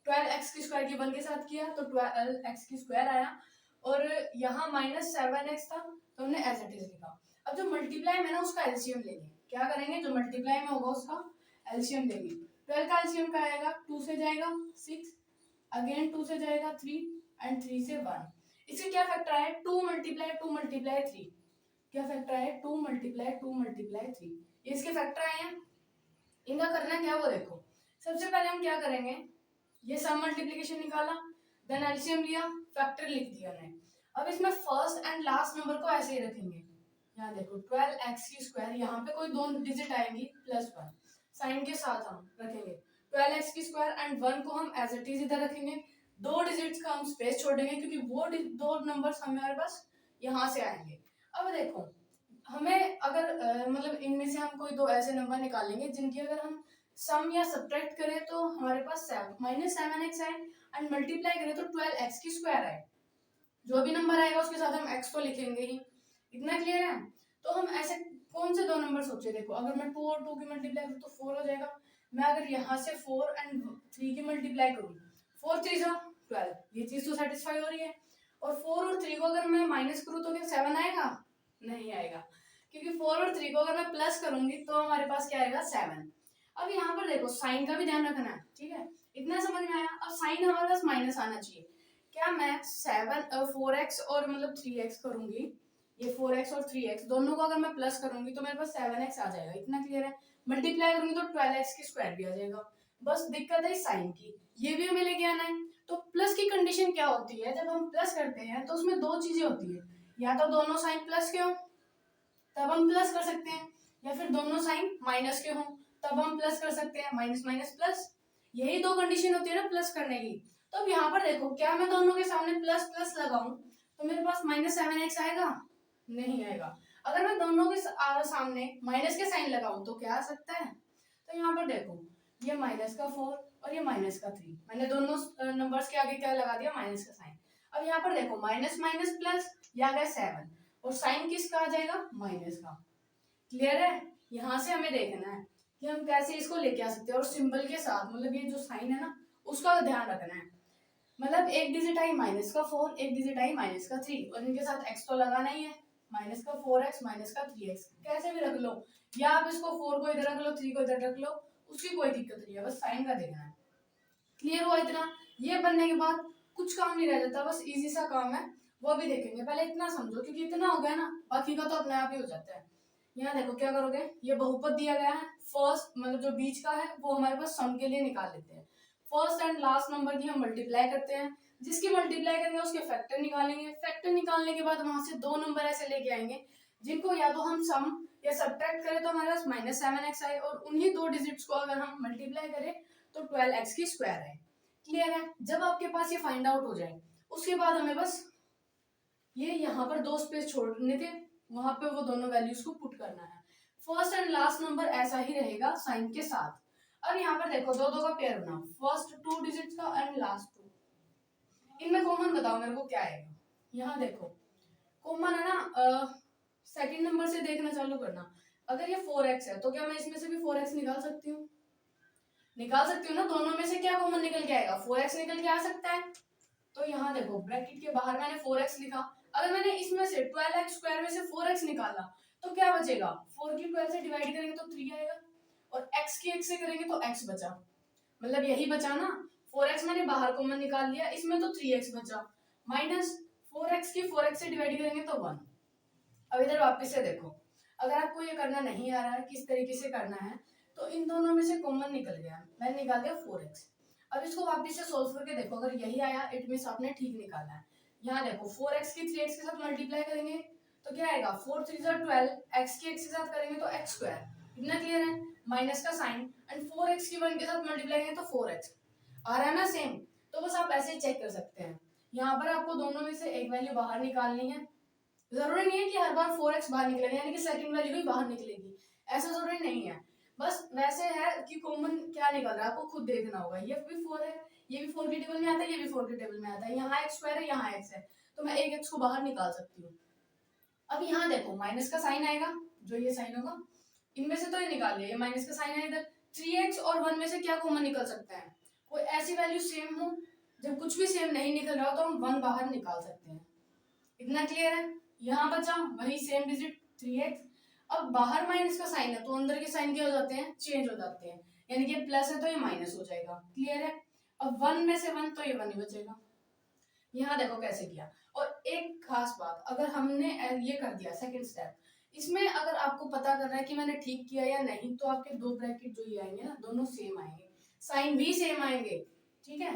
12x की स्क्वायर की 1 के साथ किया तो 12x की स्क्वायर आया, और यहाँ -7x था तो हमने एज इट इज लिखा। अब जो मल्टीप्लाई में ना उसका एलसीएम लेंगे, क्या करेंगे, जो मल्टीप्लाई में होगा उसका एलसीएम लेंगे। 12 का एलसीएम क्या आएगा, 2 से जाएगा 6, अगेन 2 से जाएगा 3, एंड 3 से 1। इससे क्या फैक्टर आया, 2 मल्टीप्लाई 3। क्या फैक्टर आया, 2 मल्टीप्लाई 3। ये इसके फैक्टर आए हैं। इनका करना क्या वो देखो। सबसे पहले हम क्या करेंगे, ये सम मल्टीप्लिकेशन निकाला, देन एलसीएम लिया, फैक्टर लिख दिया हमने। अब इसमें फर्स्ट एंड लास्ट नंबर को ऐसे ही रखेंगे। यहाँ देखो 12x की स्क्वायर, यहाँ पे कोई 2 डिजिट आएंगी +1, साइन के साथ हम रखेंगे 12x की स्क्वायर, एंड 1 को हम एज इट इज इधर रखेंगे। 2 डिजिट्स का हम स्पेस छोड़ेंगे, क्योंकि वो 2 नंबर्स हमारे पास यहाँ से आएंगे। अब देखो हमें अगर मतलब इनमें से हम कोई 2 ऐसे नंबर निकालेंगे जिनकी अगर हम सम या सब्ट्रैक्ट करें तो हमारे पास -7x आए, एंड मल्टीप्लाई करें तो 12x की स्क्वायर आए। जो भी नंबर आएगा उसके साथ हम x तो लिखेंगे ही। इतना क्लियर है। तो हम ऐसे कौन से 2 नंबर सोचे, देखो अगर मैं 2 और 2 की मल्टीप्लाई करूँ तो 4 हो जाएगा। मैं अगर यहाँ से 4 एंड 3 की मल्टीप्लाई करूँ, 4 3 12, ये चीज तो सेटिस्फाई हो रही है। और 4 और 3 को अगर मैं माइनस करूँ तो क्या 7 आएगा, नहीं आएगा, क्योंकि 4 और 3 को अगर मैं प्लस करूंगी तो हमारे पास क्या आएगा, 7। अब यहाँ पर देखो साइन का भी ध्यान रखना है, ठीक है। इतना समझ में आया। अब साइन हमारे पास माइनस आना चाहिए। क्या मैं 4x और मतलब 3x करूंगी, ये 4x और 3x दोनों को अगर मैं प्लस करूंगी तो मेरे पास 7x आ जाएगा, इतना क्लियर है। मल्टीप्लाई करूंगी तो 12x की स्क्वायर भी आ जाएगा। बस दिक्कत है साइन की, ये भी हमें लेके आना है। तो प्लस की कंडीशन क्या होती है, जब हम प्लस करते हैं तो उसमें दो चीजें होती है, या तो दोनों साइन प्लस के हो तब हम प्लस कर सकते हैं, या फिर दोनों साइन माइनस के हो तब हम प्लस कर सकते हैं, माइनस माइनस प्लस, यही दो कंडीशन होती है ना प्लस करने की। तो अब यहाँ पर देखो, क्या मैं दोनों के सामने प्लस प्लस लगाऊं तो मेरे पास -7x आएगा? नहीं आएगा। अगर मैं दोनों के सामने माइनस के साइन लगाऊं तो क्या आ सकता है? तो यहाँ पर देखो, ये -4 और ये -3, मैंने दोनों नंबर्स के आगे क्या लगा दिया, माइनस का साइन। अब यहाँ पर देखो माइनस माइनस प्लस, ये आ गया 7 और साइन किसका आ जाएगा, माइनस का। क्लियर है? यहाँ से हमें देखना है कि हम कैसे इसको लेके आ सकते हैं, और सिंबल के साथ, मतलब ये जो साइन है ना उसका ध्यान रखना है। मतलब एक डिजिट आई -4, एक डिजिट आई -3, और इनके साथ x तो लगाना ही है, -4x -3x कैसे भी रख लो, या आप इसको 4 को इधर रख लो, 3 को इधर रख लो, उसकी कोई दिक्कत नहीं है, बस साइन का देखना है। क्लियर हुआ इतना? ये बनने के बाद कुछ काम नहीं रह जाता, बस इजी सा काम है, वो भी देखेंगे। पहले इतना समझो, क्योंकि इतना हो गया ना बाकी का तो अपने आप ही हो जाता है। यहाँ देखो क्या करोगे, ये बहुपद दिया गया है, फर्स्ट मतलब जो बीच का है वो हमारे पास सम के लिए निकाल लेते हैं। फर्स्ट एंड लास्ट नंबर की हम मल्टीप्लाई करते हैं, जिसकी मल्टीप्लाई करेंगे उसके फैक्टर निकालेंगे, फैक्टर निकालने के बाद वहां से दो नंबर ऐसे लेके आएंगे जिनको या तो हम सम या सब्ट्रैक्ट करें तो हमारे पास -7x आए, और उन्हीं दो डिजिट्स को अगर हम मल्टीप्लाई करें तो 12x की स्क्वायर आए। क्लियर है? जब आपके पास ये फाइंड आउट हो जाए उसके बाद हमें बस ये यहाँ पर दो स्पेस छोड़ने थे, वहां पे वो दोनों वैल्यूज को पुट करना है। फर्स्ट एंड लास्ट नंबर ऐसा ही रहेगा साइन के साथ। अब यहाँ पर देखो दो दो का पेयर बनाओ, फर्स्ट 2 डिजिट्स का एंड लास्ट 2, इनमें कॉमन बताओ मेरे को क्या आएगा। यहाँ देखो कॉमन है ना, सेकंड नंबर से देखना चालू करना। अगर ये 4x है तो क्या मैं इसमें से भी 4x निकाल सकती हूँ? निकाल सकती हूँ ना, दोनों में से क्या कॉमन निकल के आएगा, 4x निकल के आ सकता है। तो यहाँ देखो ब्रैकेट के बाहर मैंने 4x लिखा, अगर मैंने इसमें से 12x स्क्वायर में से 4x निकाला तो क्या बचेगा, 4 की 12 से डिवाइड करेंगे तो 3 आएगा, और x की x से करेंगे तो x बचा, मतलब यही बचा ना। 4x मैंने बाहर कॉमन निकाल लिया, इसमें तो 3x बचा, माइनस 4x की 4x से डिवाइड करेंगे तो 1। अब इधर वापस से देखो, अगर आपको ये करना नहीं आ रहा है किस तरीके से करना है, तो इन दोनों में से कॉमन निकल गया, मैंने निकाल दिया 4x। अब इसको वापस से सोल्व करके देखो, अगर यही आया इट मींस आपने ठीक निकाला है। यहाँ देखो 4x की 3x के साथ मल्टीप्लाई करेंगे तो क्या आएगा, 4 3 12, x की x के साथ करेंगे तो x स्क्वायर, इतना क्लियर है, माइनस का साइन, एंड 4x की 1 के साथ मल्टीप्लाई करेंगे तो 4x आ रहा है ना सेम। तो बस आप ऐसे ही चेक कर सकते हैं, यहाँ पर आपको दोनों में से एक वैल्यू बाहर निकालनी है। जरूरी नहीं है कि हर बार 4x बाहर निकलेगा, यानी कि सेकंड वैल्यू भी बाहर निकलेगी, ऐसा जरूरी नहीं है। बस वैसे है कि कॉमन क्या निकल रहा है आपको खुद देखना होगा। ये भी 4 है, ये भी 4 की टेबल में आता है, ये भी 4 की टेबल में आता है, यहाँ x स्क्वायर है, यहाँ x है, तो मैं एक x को बाहर निकाल सकती हूँ। अब यहाँ देखो माइनस का साइन आएगा, जो ये साइन होगा इनमें से तो ये निकाल लिया, ये माइनस का साइन है इधर। 3x और 1 में से क्या कॉमन निकल सकता है, कोई ऐसी वैल्यू सेम हो, जब कुछ भी सेम नहीं निकल रहा हो तो हम 1 बाहर निकाल सकते हैं, इतना क्लियर है। यहाँ बचा वही सेम डिजिट 3x, अब बाहर माइनस का साइन है तो अंदर के साइन क्या हो जाते हैं, चेंज हो जाते हैं, यानी कि प्लस है तो ये माइनस हो जाएगा। क्लियर है? अब 1 में से 1 तो ये 1 ही बचेगा। यहाँ देखो कैसे किया। और एक खास बात, अगर हमने ये कर दिया सेकंड स्टेप, इसमें अगर आपको पता करना है कि मैंने ठीक किया या नहीं, तो आपके दो ब्रैकेट जो ये आएंगे ना दोनों सेम आएंगे, साइन भी सेम आएंगे, ठीक है।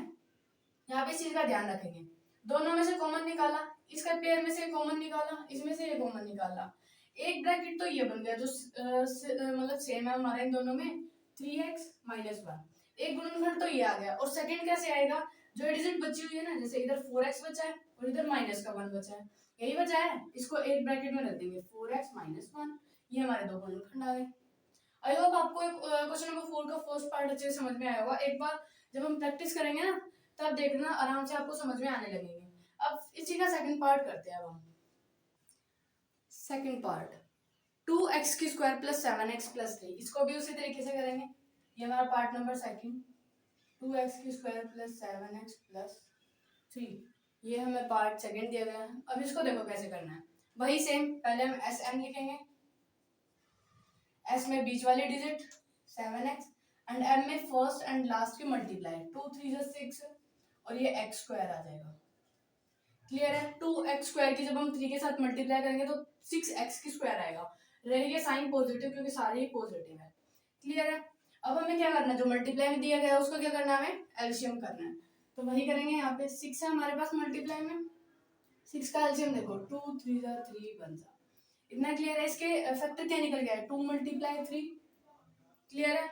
यहाँ पे इस चीज का ध्यान रखेंगे, दोनों में से कॉमन निकाला, इसका पेयर में से कॉमन निकाला, इसमें से ये कॉमन निकाला, एक ब्रैकेट तो ये बन गया जो मतलब सेम है हमारे इन दोनों में, 3x - 1, एक गुणनखंड तो ये आ गया। और सेकंड कैसे आएगा, जो डिजिट बची हुई है ना, जैसे इधर 4x बचा है और इधर -1 बचा है, यही बचा है, इसको एक ब्रैकेट में रख देंगे, 4x - 1, ये हमारे दो गुणनखंड आ गए। आई होप आपको क्वेश्चन नंबर 4 का फर्स्ट पार्ट अच्छे से समझ में आया होगा। एक बार जब हम प्रैक्टिस करेंगे ना तब देखना आराम से आपको समझ में आने लगेंगे। अब इसी का सेकंड पार्ट करते हैं। अब हम सेकंड पार्ट 2x की स्क्वायर प्लस 7x प्लस 3, इसको भी उसी तरीके से करेंगे। ये हमारा पार्ट नंबर सेकंड, 2x की स्क्वायर प्लस 7x प्लस 3, ये हमें पार्ट सेकंड दिया गया है। अब इसको देखो कैसे करना है, वही सेम, पहले हम Sm लिखेंगे, S में बीच वाली डिजिट 7x एंड M में फर्स्ट एंड लास्ट की मल्टीप्लाई, 2 3 6 और ये x स्क्वायर आ जाएगा। क्लियर है। 2x² की जब हम 3 के साथ मल्टीप्लाई करेंगे तो 6x² आएगा, रहेगा साइन पॉजिटिव क्योंकि सारे ही पॉजिटिव है। क्लियर है। अब हमें क्या करना है, जो मल्टीप्लाई में दिया गया है उसको क्या करना है, हमें एलसीएम करना है। तो वही करेंगे, यहाँ पे 6 है हमारे पास मल्टीप्लाई में, 6 का एलसीएम देखो 2 3 जा 3 1 जा, इतना क्लियर है। इसके फैक्टर क्या निकल गया है, 2 × 3। क्लियर है।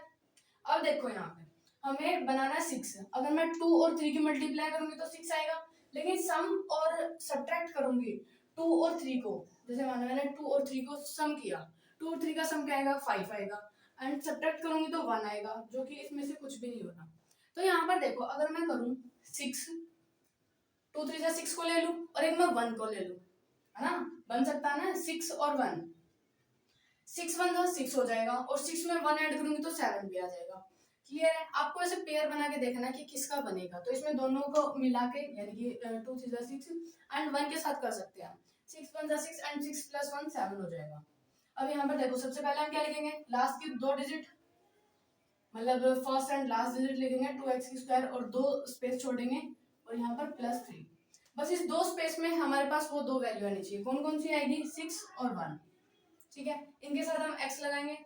अब देखो यहाँ पे हमें बनाना 6, अगर मैं 2 और 3 की मल्टीप्लाई करूंगी तो 6 आएगा, लेकिन सम और सब्ट्रैक्ट करूंगी 2 और 3 को, जैसे माना मैंने 2 और 3 को सम किया, 2 और 3 का सम क्या आएगा, 5 आएगा, एंड सब्ट्रैक्ट करूंगी तो 1 आएगा, जो कि इसमें से कुछ भी नहीं होना। तो यहाँ पर देखो अगर मैं करूँ 6, 2 3 जा 6 को ले लूँ और एक मैं 1 को ले लूँ, है ना, बन सकता है ना 6 और 1, 6 1 6 हो जाएगा और 6 में 1 ऐड करूंगी तो 7 भी आ जाएगा। क्लियर है। आपको ऐसे पेयर बना के देखना कि किसका बनेगा, तो इसमें दोनों को मिला के यानी कि 2 3 जा 6 एंड 1 के साथ कर सकते हैं। 6 1 जा 6 एंड 6 + 1 7 हो जाएगा। अब यहाँ पर देखो सबसे पहले हम क्या लिखेंगे, लास्ट की 2 डिजिट, मतलब फर्स्ट एंड लास्ट डिजिट लिखेंगे 2x² और 2 स्पेस छोड़ेंगे और यहाँ पर +3। बस इस 2 स्पेस में हमारे पास वो 2 वैल्यू आनी चाहिए, कौन कौन सी आएगी, 6 और 1। ठीक है, इनके साथ हम x लगाएंगे।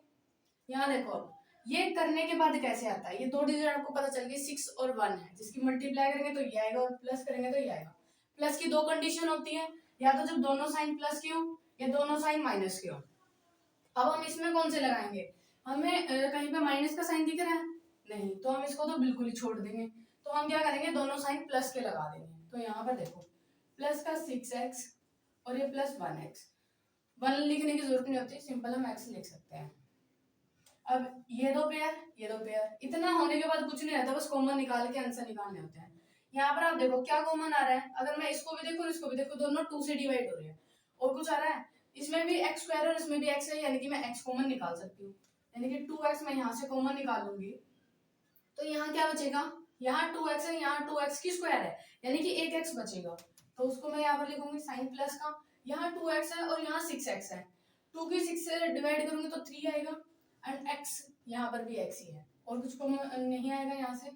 यहाँ देखो ये करने के बाद कैसे आता है, ये 2 डिजिट आपको पता चल गई 6 और 1 है, जिसकी मल्टीप्लाई करेंगे तो ये आएगा और प्लस करेंगे तो ये आएगा। प्लस की 2 कंडीशन होती है, या तो जब दोनों साइन प्लस के हो या दोनों साइन माइनस के हो। अब हम इसमें कौन से लगाएंगे, हमें कहीं पे माइनस का साइन दिख रहा है नहीं, तो हम इसको तो बिल्कुल ही छोड़ देंगे। तो हम क्या करेंगे, दोनों साइन प्लस के लगा देंगे। तो यहाँ पर देखो प्लस का 6x और ये +1x, 1 लिखने की जरूरत नहीं होती, सिंपल हम x लिख सकते हैं। अब ये 2 पेयर, ये 2 पेयर, इतना होने के बाद कुछ नहीं रहता, बस कॉमन निकाल के आंसर निकालने होते हैं। यहाँ पर आप देखो क्या कॉमन आ रहा है, अगर मैं इसको भी देखूं इसको भी देखूं, दोनों 2 से डिवाइड हो रहे हैं और कुछ आ रहा है, इसमें भी x² और इसमें भी x है, यानी कि मैं x कॉमन निकाल सकती हूँ, यानी कि 2x मैं यहाँ से कॉमन निकालूंगी तो यहाँ क्या बचेगा, यहाँ 2x है, यहाँ 2x² है, यानी कि एक x बचेगा, तो उसको मैं यहाँ पर लिखूंगी साइन प्लस का। यहाँ 2x है और यहाँ 6x है, 2 की 6 से डिवाइड करूंगी तो 3 आएगा एंड x यहाँ पर भी x ही है और कुछ कॉमन नहीं आएगा यहाँ से,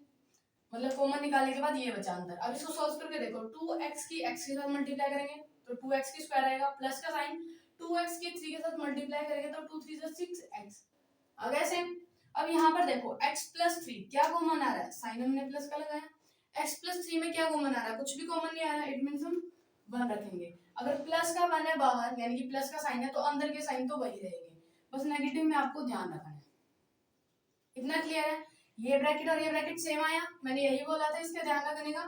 मतलब कॉमन निकालने के बाद ये बचा अंदर। अब इसको सॉल्व करके देखो, 2x की x के साथ मल्टीप्लाई करेंगे तो 2x² आएगा, प्लस का साइन 2x की 3 के साथ मल्टीप्लाई करेंगे तो 2 3 जा 6x आ गया सेम। अब यहाँ पर देखो x + 3 क्या कॉमन आ रहा है, साइन हमने प्लस का लगाया, x + 3 में क्या कॉमन आ रहा है, कुछ भी कॉमन नहीं आ रहा है, इट मींस हम 1 रखेंगे। अगर प्लस का 1 है बाहर यानी कि प्लस का साइन है तो अंदर के साइन तो वही रहेंगे, बस नेगेटिव में आपको ध्यान रखना है। इतना क्लियर है। ये ब्रैकेट और ये ब्रैकेट सेम आया, मैंने यही बोला था इसका ध्यान रखने का।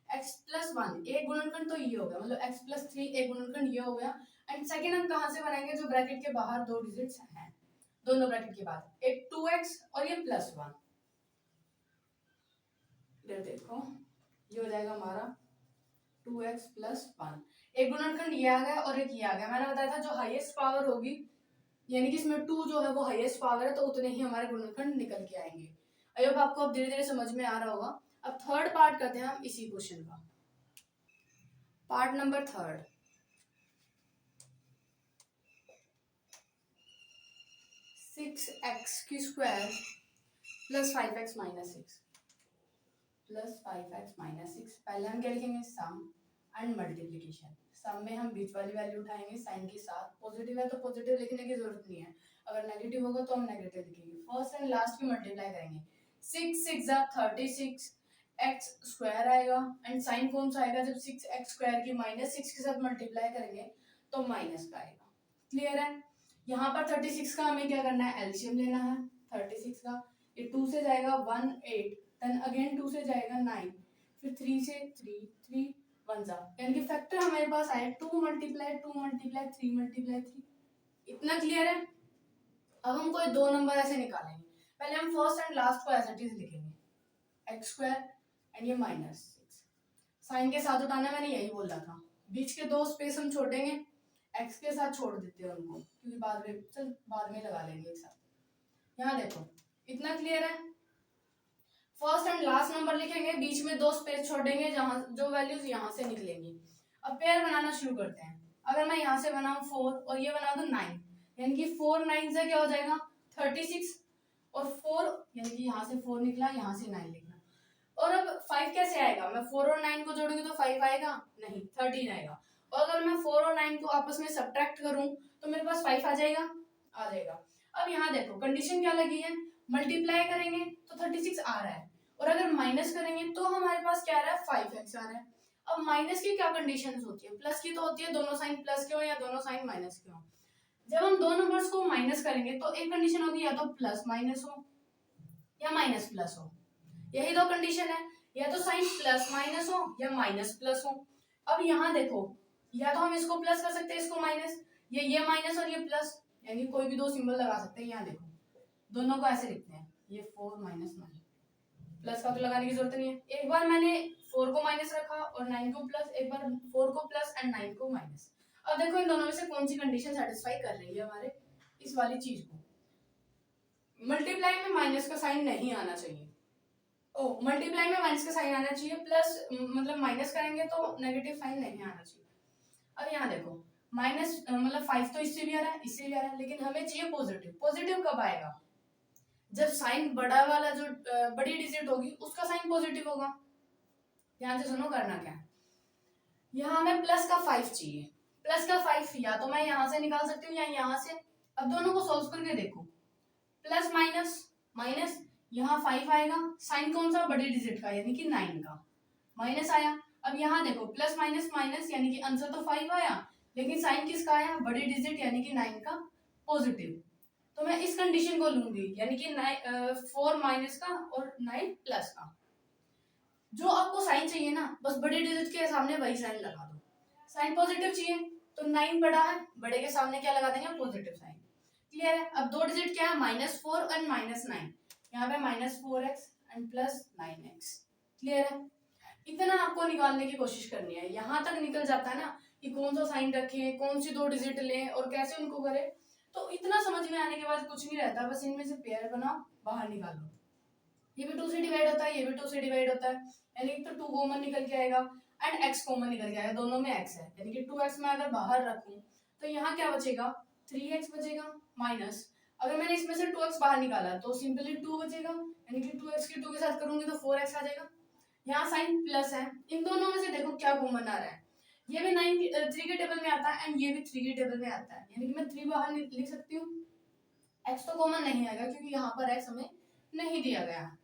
x + 1 एक गुणनखंड तो ये हो गया, मतलब x + 3 एक गुणनखंड ये हो गया। एंड सेकंड हम कहाँ से बनाएंगे, जो ब्रैकेट के बाहर 2 डिजिट्स हैं, दोनों ब्रैकेट के बाद एक 2x और ये +1, ये देखो ये हो जाएगा हमारा 2x + 1। एक गुणनखंड ये आ गया और एक ये आ गया, मैंने बताया था जो हाईएस्ट पावर होगी यानी कि इसमें 2 जो है वो हाईएस्ट पावर है, तो उतने ही हमारे गुणनखंड निकल के आएंगे। आई होप आपको अब धीरे धीरे समझ में आ रहा होगा। अब थर्ड पार्ट करते हैं हम इसी क्वेश्चन का, part number 3, 6x² + 5x - 6 + 5x - 6। पहले हम क्या लिखेंगे, सम एंड मल्टीप्लिकेशन। सम में हम बीच वाली वैल्यू उठाएंगे साइन के साथ, पॉजिटिव है तो पॉजिटिव लिखने की जरूरत नहीं है, अगर नेगेटिव होगा तो हम नेगेटिव लिखेंगे। फर्स्ट एंड लास्ट की मल्टीप्लाई करेंगे, 6 6 जा 36 x² आएगा एंड साइन कौन सा आएगा, जब 6x² की -6 के साथ मल्टीप्लाई करेंगे तो माइनस का आएगा। क्लियर है। यहाँ पर 36 का हमें क्या करना है, एलसीएम लेना है 36 का, ये 2 से जाएगा 1 8, देन अगेन 2 से जाएगा 9, फिर 3 से 3 3 1 जा, यानी कि फैक्टर हमारे पास आया 2 × 2 × 3 × 3। इतना क्लियर है। अब हम कोई 2 नंबर ऐसे निकालेंगे, पहले हम फर्स्ट एंड लास्ट को ऐसे चीज लिखेंगे, x² एंड ये -6, साइन के साथ उठाना, मैंने यही बोला था। बीच के 2 स्पेस हम छोड़ेंगे, x के साथ छोड़ देते हैं उनको, क्योंकि बाद में लगा लेंगे एक साथ। यहाँ देखो इतना क्लियर है। फर्स्ट एंड लास्ट नंबर लिखेंगे, बीच में 2 स्पेस छोड़ेंगे जहां जो वैल्यूज यहाँ से निकलेंगी। अब पेयर बनाना शुरू करते हैं। अगर मैं यहाँ से बनाऊं 4 और ये बना दूं 9, यानी कि 4 9 से क्या हो जाएगा 36 और 4 यानी कि यहाँ से 4 निकला, यहाँ से 9 लिखना और अब 5 कैसे आएगा, मैं 4 और 9 को जोड़ूंगी तो 5 आएगा नहीं, 13 आएगा। और अगर मैं 4 और 9 को आपस में सब्ट्रैक्ट करूं तो मेरे पास 5 आ जाएगा। अब यहाँ देखो कंडीशन क्या लगी है, मल्टीप्लाई करेंगे तो 36 आ रहा है, और अगर माइनस करेंगे तो हमारे पास क्या आ रहा है, 5x आ रहा है। अब माइनस की क्या कंडीशन होती है, प्लस की तो होती है, दोनों साइन प्लस के हो या दोनों साइन माइनस के हो। जब हम दो नंबर्स को माइनस करेंगे तो एक कंडीशन होगी या तो प्लस माइनस हो या माइनस प्लस हो, यही दो कंडीशन है, या तो साइन प्लस माइनस हो या माइनस प्लस हो। अब यहाँ देखो, या तो हम इसको प्लस कर सकते हैं, इसको माइनस, ये माइनस और ये प्लस, यानी कोई भी दो सिंबल लगा सकते हैं। यहाँ देखो दोनों को ऐसे लिखते हैं, ये 4 माइनस 9, प्लस का तो लगाने की जरूरत नहीं है। एक बार मैंने 4 को माइनस रखा और 9 को प्लस, एक बार 4 को प्लस एंड 9 को माइनस। अब देखो इन दोनों में से कौन सी कंडीशन सेटिस्फाई कर रही है हमारे इस वाली चीज को। मल्टीप्लाई में माइनस का साइन नहीं आना चाहिए, ओ मल्टीप्लाई में माइनस का साइन आना चाहिए, प्लस मतलब माइनस करेंगे तो नेगेटिव साइन नहीं आना चाहिए। अब यहाँ देखो माइनस मतलब 5 तो इससे भी आ रहा है, इससे भी आ रहा है, लेकिन हमें चाहिए पॉजिटिव। पॉजिटिव कब आएगा, जब साइन बड़ा वाला जो बड़ी डिजिट होगी उसका साइन पॉजिटिव होगा। ध्यान से सुनो करना क्या है, यहाँ हमें प्लस का 5 चाहिए। प्लस का 5 या तो मैं यहाँ से निकाल सकती हूँ या यहाँ से। अब दोनों को सॉल्व करके देखो, प्लस माइनस माइनस, यहाँ 5 आएगा, साइन कौन सा, बड़ी डिजिट का यानी कि 9 का, माइनस आया। अब यहाँ देखो प्लस माइनस माइनस, यानी कि आंसर तो 5 आया, लेकिन साइन किसका आया, बड़ी डिजिट यानी कि 9 का पॉजिटिव। तो मैं इस कंडीशन को लूंगी, यानी कि 4 माइनस का और 9 प्लस का। जो आपको साइन चाहिए ना, बस बड़े डिजिट के सामने वही साइन लगा दो। साइन पॉजिटिव चाहिए तो 9 बड़ा है, बड़े के सामने क्या लगा देंगे, पॉजिटिव साइन। क्लियर है। अब दो डिजिट क्या है, -4 एंड -9, यहाँ पे -4x एंड +9x। क्लियर है। इतना आपको निकालने की कोशिश करनी है, यहाँ तक निकल जाता है ना कि कौन सा साइन रखें, कौन सी दो डिजिट लें और कैसे उनको करें, तो इतना समझ में आने के बाद कुछ नहीं रहता, बस इनमें से पेयर बनाओ, बाहर निकालो। ये भी 2 से डिवाइड होता है, ये भी 2 से डिवाइड होता है, यानी कि तो 2 कॉमन निकल के आएगा एंड x कॉमन निकल के आएगा, दोनों में x है, यानी कि 2x में अगर बाहर रखूं तो यहाँ क्या बचेगा, 3x बचेगा माइनस। अगर मैंने इसमें से 2x बाहर निकाला तो सिंपली 2 बचेगा, यानी कि 2x की 2 के साथ करूंगी तो 4x आ जाएगा। यहाँ साइन प्लस है, इन दोनों में से देखो क्या कॉमन आ रहा है, ये भी 3 के टेबल में आता है एंड ये भी 3 के टेबल में आता है, यानी कि मैं 3 बाहर लिख सकती हूँ। x तो कॉमन नहीं आएगा क्योंकि यहाँ पर x हमें नहीं दिया गया है।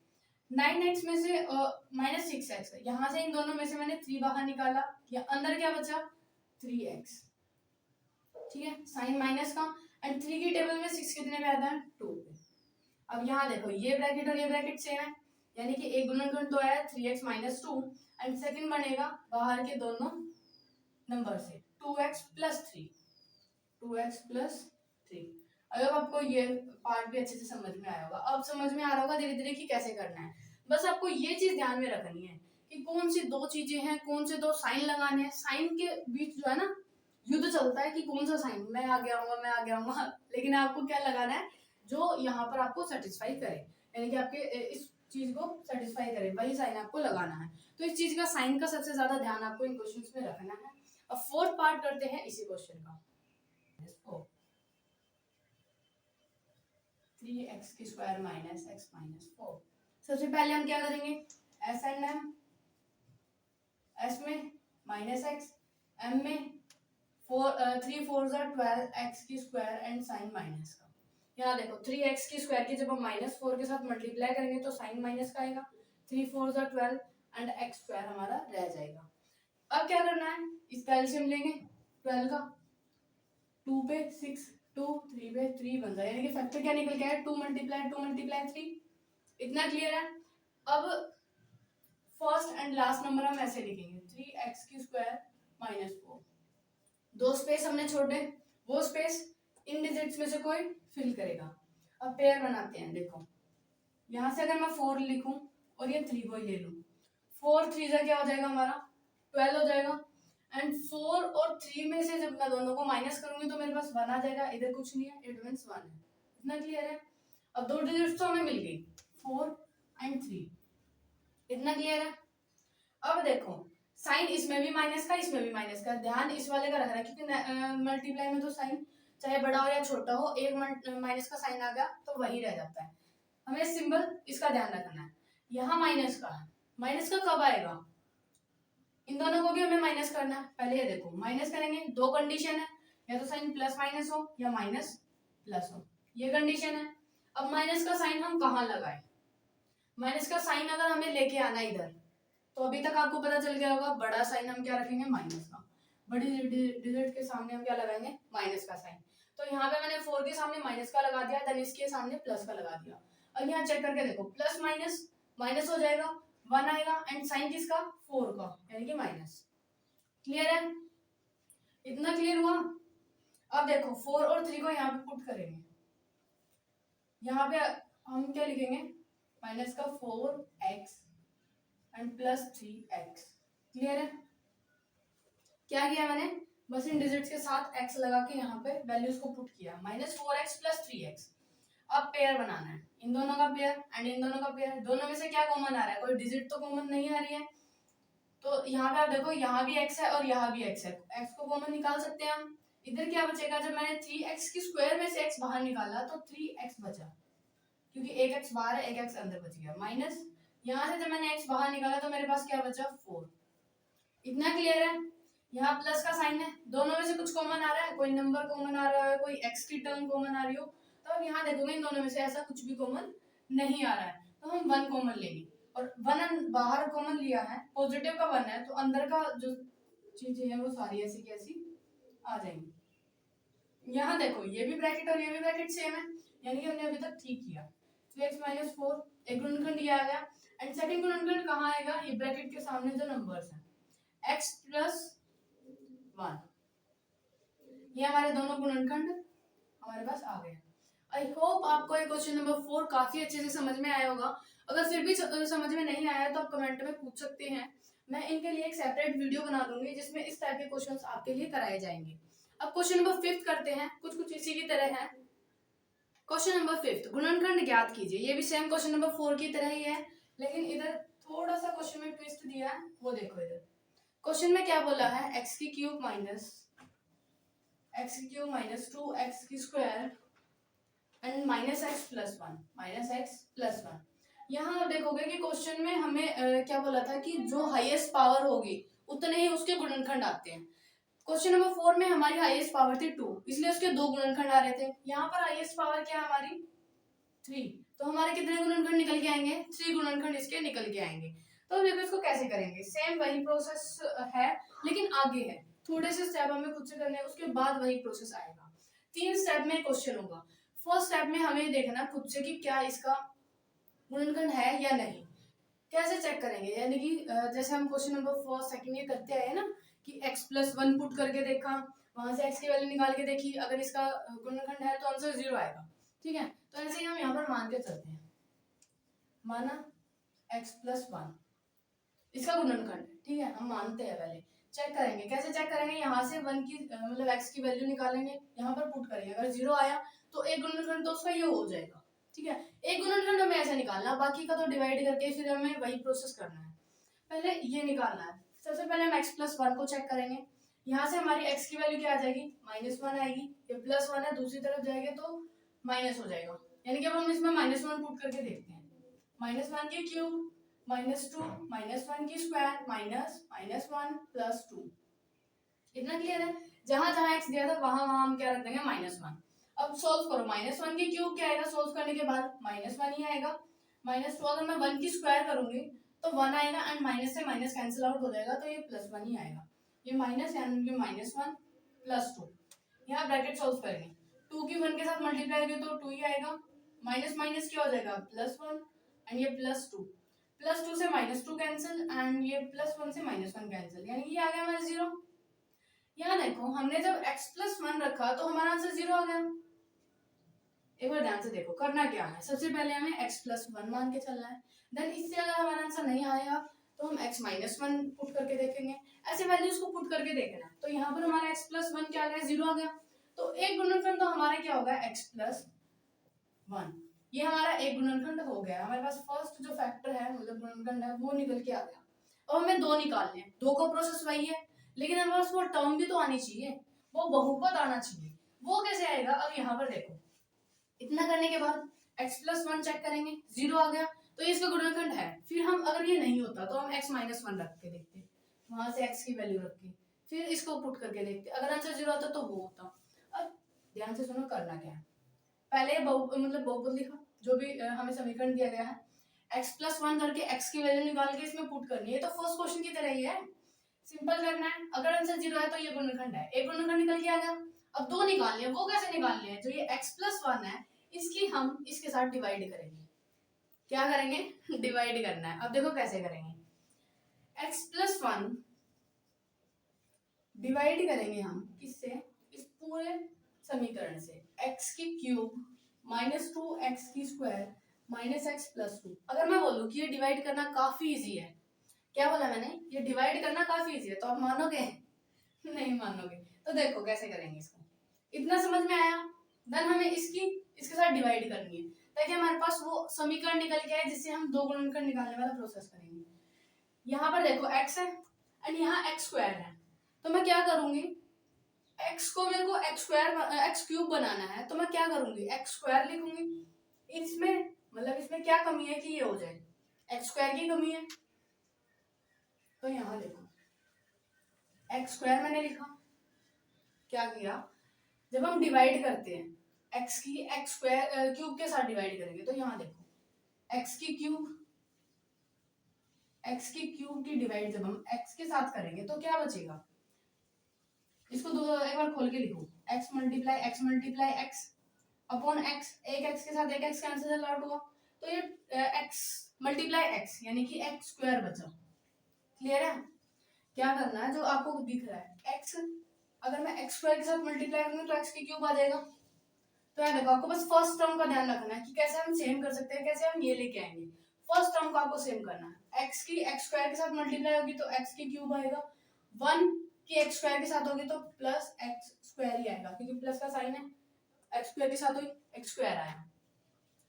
9x में से -6x है, यहाँ से इन दोनों में से मैंने 3 बाहर निकाला, या अंदर क्या बचा 3x। ठीक है, साइन माइनस का एंड 3 की टेबल में 6 कितने पे आता है, 2 पे। अब यहाँ देखो ये ब्रैकेट और ये ब्रैकेट सेम है, यानी कि एक गुणनखंड तो आया 3x - 2 एंड सेकंड बनेगा बाहर के दोनों नंबर से 2x + 3, 2x + 3। अगर आपको ये पार्ट भी अच्छे से समझ में आया होगा, अब समझ में आ रहा होगा धीरे धीरे कि कैसे करना है। बस आपको ये चीज ध्यान में रखनी है कि कौन सी दो चीजें हैं, कौन से दो साइन लगाने हैं। साइन के बीच जो है ना युद्ध चलता है कि कौन सा साइन, मैं आगे आऊंगा मैं आगे आऊंगा, लेकिन आपको क्या लगाना है जो यहाँ पर आपको सेटिस्फाई करे, यानी कि आपके इस चीज को सेटिस्फाई करे, वही साइन आपको लगाना है। तो इस चीज का साइन का सबसे ज्यादा ध्यान आपको इन क्वेश्चंस में रखना है। अब फोर्थ पार्ट करते हैं इसी क्वेश्चन का, 3x² - x - 4। सबसे पहले हम क्या करेंगे, s एंड m, s में -x, m में 3 4 12 x² एंड साइन माइनस का। यहाँ देखो 3x² की जब हम -4 के साथ मल्टीप्लाई करेंगे तो साइन माइनस का आएगा, 3 4 12 एंड x² हमारा रह जाएगा। अब क्या करना है, इसका एलसीएम लेंगे 12 का, 2 पे 6, 2 3 पे 3 बन जाए, यानी कि फैक्टर क्या निकल के आया, 2 × 3। इतना क्लियर है। अब फर्स्ट एंड लास्ट नंबर हम ऐसे लिखेंगे 3x² - 4। दो स्पेस हमने छोड़े, वो स्पेस इन डिजिट्स में से कोई फिल करेगा। अब पेयर बनाते हैं, देखो यहाँ से अगर मैं 4 लिखूं और ये 3 को ले लूं, 4 3 जा क्या हो जाएगा हमारा 12 हो जाएगा, एंड 4 और 3 में से जब मैं दोनों को माइनस करूंगी तो मेरे पास 1 आ जाएगा, इधर कुछ नहीं है, इट मींस 1 है। इतना क्लियर है। अब दो डिजिट्स तो हमें मिल गई 4 एंड 3, इतना क्लियर है। अब देखो साइन इसमें भी माइनस का, इसमें भी माइनस का, ध्यान इस वाले का रखना है क्योंकि मल्टीप्लाई में तो साइन चाहे बड़ा हो या छोटा हो, एक माइनस का साइन आ गया तो वही रह जाता है, हमें सिंबल इसका ध्यान रखना है। यहाँ माइनस का है माइनस का कब आएगा, इन दोनों को भी हमें माइनस करना है। पहले ये देखो माइनस करेंगे, दो कंडीशन है, या तो साइन प्लस माइनस हो या माइनस प्लस हो, ये कंडीशन है। अब माइनस का साइन हम कहाँ लगाए, माइनस का साइन अगर हमें लेके आना इधर, तो अभी तक आपको पता चल गया होगा बड़ा साइन हम क्या रखेंगे, माइनस का। बड़ी डिजिट के सामने हम क्या लगाएंगे, माइनस का साइन। तो यहाँ पे मैंने 4 के सामने माइनस का लगा दिया, देन इसके सामने प्लस का लगा दिया। और यहाँ चेक करके देखो, प्लस माइनस माइनस हो जाएगा, 1 आएगा, एंड साइन किसका, 4 का, यानी कि माइनस। क्लियर है, इतना क्लियर हुआ। अब देखो 4 और 3 को यहाँ पे पुट करेंगे, यहाँ पे हम क्या लिखेंगे, माइनस का 4x and plus 3x। Clear है, क्या किया मैंने, बस इन डिजिट्स के साथ x लगा के यहाँ पे वैल्यूज को पुट किया, माइनस 4x प्लस 3x। अब पेयर बनाना है, इन दोनों का पेयर एंड इन दोनों का पेयर, दोनों में से क्या कॉमन आ रहा है, कोई डिजिट तो कॉमन नहीं आ रही है। तो यहाँ पे आप देखो, यहाँ भी x है और यहाँ भी x है, x को कॉमन निकाल सकते हैं हम। इधर क्या बचेगा, जब मैंने 3x की स्क्वायर में से x बाहर निकाला तो 3x बचा, क्योंकि एक x बाहर है, एक x अंदर बच गया, माइनस यहाँ से जब मैंने x बाहर निकाला तो मेरे पास क्या बचा, 4। इतना क्लियर है। यहाँ प्लस का साइन है, दोनों में से कुछ कॉमन आ रहा है, कोई नंबर कॉमन आ रहा है, कोई x की टर्म कॉमन आ रही हो, तो अब यहाँ देखोगे इन दोनों में से ऐसा कुछ भी कॉमन नहीं आ रहा है, तो हम 1 कॉमन लेंगे। और 1 बाहर कॉमन लिया है, पॉजिटिव का 1 है, तो अंदर का जो चीजें हैं वो सारी ऐसी की ऐसी आ जाएंगी। यहाँ देखो ये भी ब्रैकेट और ये भी ब्रैकेट सेम है, यानी कि हमने अभी तक ठीक किया। 3x माइनस 4 एक गुणनखंड ये आ गया, एंड सेकंड गुणनखंड कहाँ आएगा, ये ब्रैकेट के सामने जो नंबर्स हैं, x प्लस 1, ये हमारे दोनों गुणनखंड हमारे पास आ गए। आई होप आपको ये क्वेश्चन नंबर 4 काफी अच्छे से समझ में आया होगा। अगर फिर भी समझ में नहीं आया तो आप कमेंट में पूछ सकते हैं, मैं इनके लिए एक सेपरेट वीडियो बना दूंगी जिसमें इस टाइप के क्वेश्चंस आपके लिए कराए जाएंगे। अब क्वेश्चन नंबर 5 करते हैं, कुछ कुछ इसी की तरह है। क्वेश्चन नंबर 5, गुणनखंड ज्ञात कीजिए। ये भी सेम क्वेश्चन नंबर 4 की तरह ही है, लेकिन इधर थोड़ा सा क्वेश्चन में ट्विस्ट दिया है, वो देखो। इधर क्वेश्चन में क्या बोला है, x की क्यूब माइनस 2x की square and minus x plus 1। यहाँ आप देखोगे कि क्वेश्चन में हमें क्या बोला था कि जो हाईएस्ट पावर होगी उतने ही उसके गुणनखंड आते हैं। क्वेश्चन नंबर 4 में हमारी हाईएस्ट पावर थी 2, इसलिए उसके 2 गुणनखंड आ रहे थे। यहाँ पर हाईएस्ट पावर क्या है हमारी, 3, तो हमारे कितने गुणनखंड निकल के आएंगे, 3 गुणनखंड इसके निकल के आएंगे। तो देखो इसको कैसे करेंगे, सेम वही प्रोसेस है लेकिन आगे है, थोड़े से स्टेप हमें खुद से करने हैं, उसके बाद वही प्रोसेस आएगा। 3 स्टेप में क्वेश्चन होगा। फर्स्ट स्टेप में हमें देखना खुद से कि क्या इसका गुणनखंड है या नहीं। कैसे चेक करेंगे, यानी कि जैसे हम क्वेश्चन नंबर 1 सेकंड ये करते आए ना कि x प्लस 1 पुट करके देखा, वहां से x की वैल्यू निकाल के देखी, अगर इसका गुणनखंड है तो आंसर 0 आएगा। ठीक है, तो ऐसे ही हम यहाँ पर मान के चलते हैं, माना x प्लस 1 इसका गुणनखंड, ठीक है, हम मानते हैं। पहले चेक करेंगे, कैसे चेक करेंगे, यहाँ से 1 की मतलब x की वैल्यू निकालेंगे, यहाँ पर पुट करेंगे, अगर 0 आया तो एक गुणनखंड तो उसका ये हो जाएगा। ठीक है, एक गुणनखंड हमें ऐसे निकालना, बाकी का तो डिवाइड करके फिर हमें वही प्रोसेस करना है। पहले ये निकालना है, सबसे पहले हम x प्लस 1 को चेक करेंगे। यहाँ से हमारी x की वैल्यू क्या आ जाएगी, -1 आएगी, ये प्लस 1 है, दूसरी तरफ जाएंगे तो माइनस हो जाएगा, यानी कि अब हम इसमें -1 पुट करके देखते हैं। -1 की क्यूब -2 -1 की स्क्वायर -1 प्लस 2। इतना क्लियर है, जहां जहां x दिया था वहां वहां हम क्या रख देंगे, -1। अब सोल्व करो, -1 की क्यूब क्या आएगा, सोल्व करने के बाद -1 ही आएगा, -2 अगर मैं 1 की स्क्वायर करूंगी तो 1 आएगा, एंड माइनस से माइनस कैंसिल आउट हो जाएगा, तो ये +1 ही आएगा, ये माइनस यानी कि -1 प्लस 2। यहाँ ब्रैकेट सोल्व करेंगे, 2 की 1 के साथ मल्टीप्लाई करेंगे तो 2 ही आएगा, माइनस माइनस क्या हो जाएगा, +1, एंड ये +2, +2 से -2 कैंसिल, एंड ये +1 से -1 कैंसिल, यानी कि ये आ गया हमारा 0। यहाँ देखो हमने जब x प्लस 1 रखा तो हमारा आंसर 0 आ गया। एक बार ध्यान से देखो करना क्या है, सबसे पहले हमें x प्लस 1 मान के चलना है, देन इससे अगर हमारा आंसर नहीं आएगा तो हम x माइनस 1 पुट करके देखेंगे, ऐसे वैल्यूज को पुट करके देखना। तो यहाँ पर हमारा x प्लस 1 क्या आ गया, 0 आ गया, तो एक गुणनखंड तो हमारा क्या होगा, x प्लस 1, ये हमारा एक गुणनखंड हो गया। हमारे पास फर्स्ट जो फैक्टर है मतलब गुणनखंड है वो निकल के आ गया। अब हमें 2 निकालने हैं, 2 का प्रोसेस वही है, लेकिन हमारे पास वो टर्म भी तो आनी चाहिए, वो बहुपद आना चाहिए, वो कैसे आएगा। अब यहाँ पर देखो, इतना करने के बाद x प्लस 1 चेक करेंगे, 0 आ गया, तो ये इसका गुणनखंड है। फिर हम अगर ये नहीं होता तो हम x-1 रख के देखते, वहां से x की वैल्यू रख के, फिर इसको पुट करके देखते, अगर आंसर 0 आता तो वो होता। अब ध्यान से सुनो करना क्या है। पहले बहुपद लिखा, जो भी हमें समीकरण दिया गया है, x+1 करके x की वैल्यू निकाल के इसमें पुट करनी है। तो फर्स्ट क्वेश्चन की तरह ही है, सिंपल करना है। अगर आंसर 0 है तो ये गुणनखंड है, एक गुणनखंड निकल के आ गया। अब दो निकालने हैं, वो कैसे निकालने हैं? जो ये x+1 है इसकी हम इसके साथ डिवाइड करेंगे। क्या करेंगे? डिवाइड करना है। अब देखो कैसे करेंगे, x+1 डिवाइड करेंगे हम किससे? इस पूरे समीकरण से, x की क्यूब -2x² -x+2। अगर मैं बोलूं कि ये डिवाइड करना काफी इजी है, क्या बोला मैंने? ये डिवाइड करना काफी इजी है, तो आप मानोगे? नहीं मानोगे। तो देखो कैसे करेंगे इसको, इतना समझ में आया? देन हमें इसके साथ डिवाइड करनी है ताकि हमारे पास वो समीकरण निकल के आए जिससे हम दो गुणनखंड निकालने वाला प्रोसेस करेंगे। यहाँ पर देखो x है एंड यहाँ x² है, तो मैं क्या करूंगी, x को मेरे को x³ बनाना है, तो मैं क्या करूंगी, x² लिखूंगी। इसमें क्या कमी है कि ये हो जाए, x² की कमी है। तो यहाँ देखो x² मैंने लिखा, क्या किया, जब हम डिवाइड करते हैं x की x² के साथ डिवाइड करेंगे, तो यहाँ देखो x की क्यूब की डिवाइड जब हम x के साथ करेंगे तो क्या बचेगा, इसको एक बार खोल के लिखो, x multiply x upon x, एक x के साथ एक x कैंसिल आउट हुआ, तो ये x मल्टीप्लाई x यानी कि x² बचा। क्लियर है? क्या करना है, जो आपको दिख रहा है x, अगर मैं x² के साथ मल्टीप्लाई करूंगा तो x की क्यूब आ जाएगा। तो यहाँ देखो आपको बस फर्स्ट टर्म का ध्यान रखना है कि कैसे हम सेम कर सकते हैं, कैसे हम ये लेके आएंगे। फर्स्ट टर्म को आपको सेम करना है, x की x² के साथ मल्टीप्लाई होगी तो x की क्यूब आएगा, 1 की x² के साथ होगी तो प्लस x² ही आएगा, क्योंकि प्लस का साइन है, x² के साथ हुई x² आया।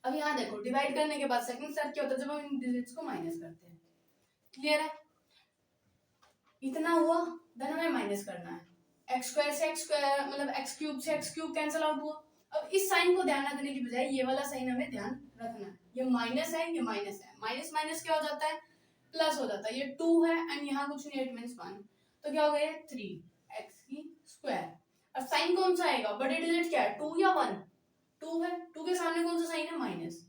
अब यहाँ देखो डिवाइड करने के बाद सेकंड स्टेप क्या होता है, जब हम इन डिजिट्स को माइनस करते हैं। क्लियर है? इतना हुआ, देन हमें माइनस करना है, x² से x³ से x³ कैंसिल आउट हुआ। अब इस साइन को ध्यान रखने की बजाय ये वाला साइन हमें ध्यान रखना है, ये माइनस है, ये माइनस है, माइनस माइनस क्या हो जाता है, प्लस हो जाता है। ये 2 है एंड यहाँ कुछ नहीं, 8 मीन्स 1, तो क्या हो गया 3x²। अब साइन कौन सा आएगा, बड़े डिजिट क्या है, 2 या 1? 2 है, 2 के सामने कौन सा साइन है, माइनस,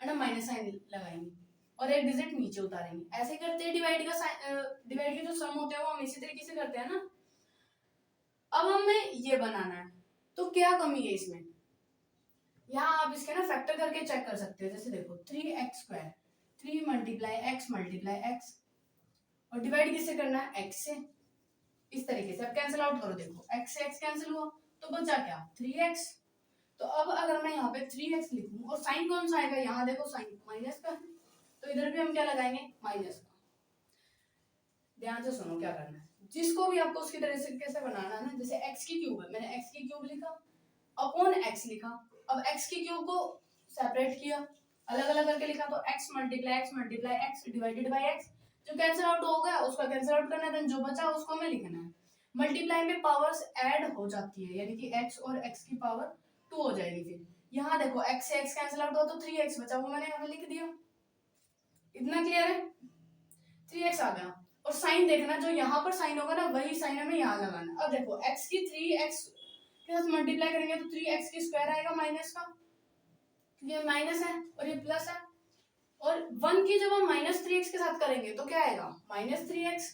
एंड हम माइनस साइन लगाएंगे और एक डिजिट नीचे उतारेंगे। ऐसे करते हैं डिवाइड के जो सम होते हैं वो हम इसी तरीके से करते हैं ना। अब हमें ये बनाना है, तो क्या कमी है इसमें, यहाँ आप इसके ना फैक्टर करके चेक कर सकते हो। जैसे देखो 3x², 3 मल्टीप्लाई x और डिवाइड किससे करना है, x से। इस तरीके से अब कैंसिल आउट करो, देखो x से x कैंसिल हुआ तो बचा क्या, 3x। तो अब अगर मैं यहाँ पे 3x लिखूं और साइन कौन सा आएगा, यहाँ देखो साइन माइनस का है, तो इधर भी हम क्या लगाएंगे, माइनस का। ध्यान से सुनो क्या करना है, जिसको भी आपको उसकी तरह से कैसे बनाना है ना, जैसे x की क्यूब है, मैंने x की क्यूब लिखा अपॉन x लिखा। अब x की क्यूब को सेपरेट किया, अलग अलग करके लिखा, तो x multiply x divided by x, जो कैंसिल आउट हो गया उसका कैंसिल आउट करना है, देन जो बचा उसको हमें लिखना है। मल्टीप्लाई में पावर्स ऐड हो जाती है, यानी कि x और x की पावर 2 हो जाएगी। फिर यहाँ देखो x से x कैंसिल आउट हुआ तो 3x बचा, वो मैंने यहाँ पे लिख दिया। इतना क्लियर है? 3x आ गया, और साइन देखना, जो यहाँ पर साइन होगा ना वही साइन हमें यहाँ लगाना। अब देखो x की 3x के साथ मल्टीप्लाई करेंगे तो 3x की स्क्वायर आएगा माइनस का, ये माइनस है और ये प्लस है, और 1 की जब हम -3x के साथ करेंगे तो क्या आएगा, -3x।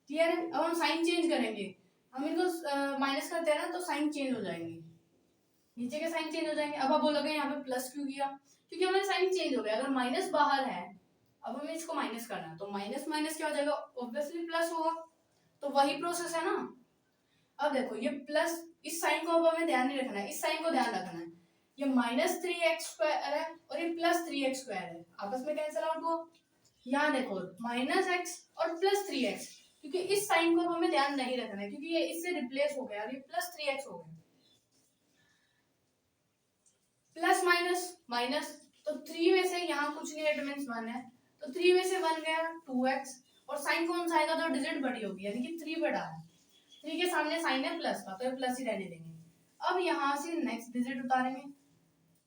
क्लियर है? अब हम साइन चेंज करेंगे, हम इनको माइनस करते हैं ना तो साइन चेंज हो जाएंगे, नीचे के साइन चेंज हो जाएंगे। अब आप बोलोगे यहाँ पे प्लस क्यों किया, क्योंकि हमारे साइन चेंज हो गया। अगर माइनस बाहर है, अब हमें इसको माइनस करना है, तो माइनस माइनस क्या हो जाएगा, ऑब्वियसली प्लस होगा, तो वही प्रोसेस है ना। अब देखो ये प्लस, इस साइन को अब हमें ध्यान नहीं रखना है, इस साइन को ध्यान रखना है। ये -3x² है और ये +3x² है, आपस में कैंसिल आउट हुआ। यहाँ देखो -x और +3x, क्योंकि इस साइन को हमें ध्यान नहीं रखना है, क्योंकि ये इससे रिप्लेस हो गया और ये +3x हो गया। प्लस माइनस माइनस, तो 3 में से यहाँ कुछ नहीं, 8 मीन्स 1 है, तो 3 में से 1 गया 2x, और साइन कौन सा आएगा, तो डिजिट बड़ी होगी, यानी कि 3 बड़ा है। 3 के सामने साइन है प्लस का, तो ये प्लस ही रहने देंगे। अब यहाँ से नेक्स्ट डिजिट उतारेंगे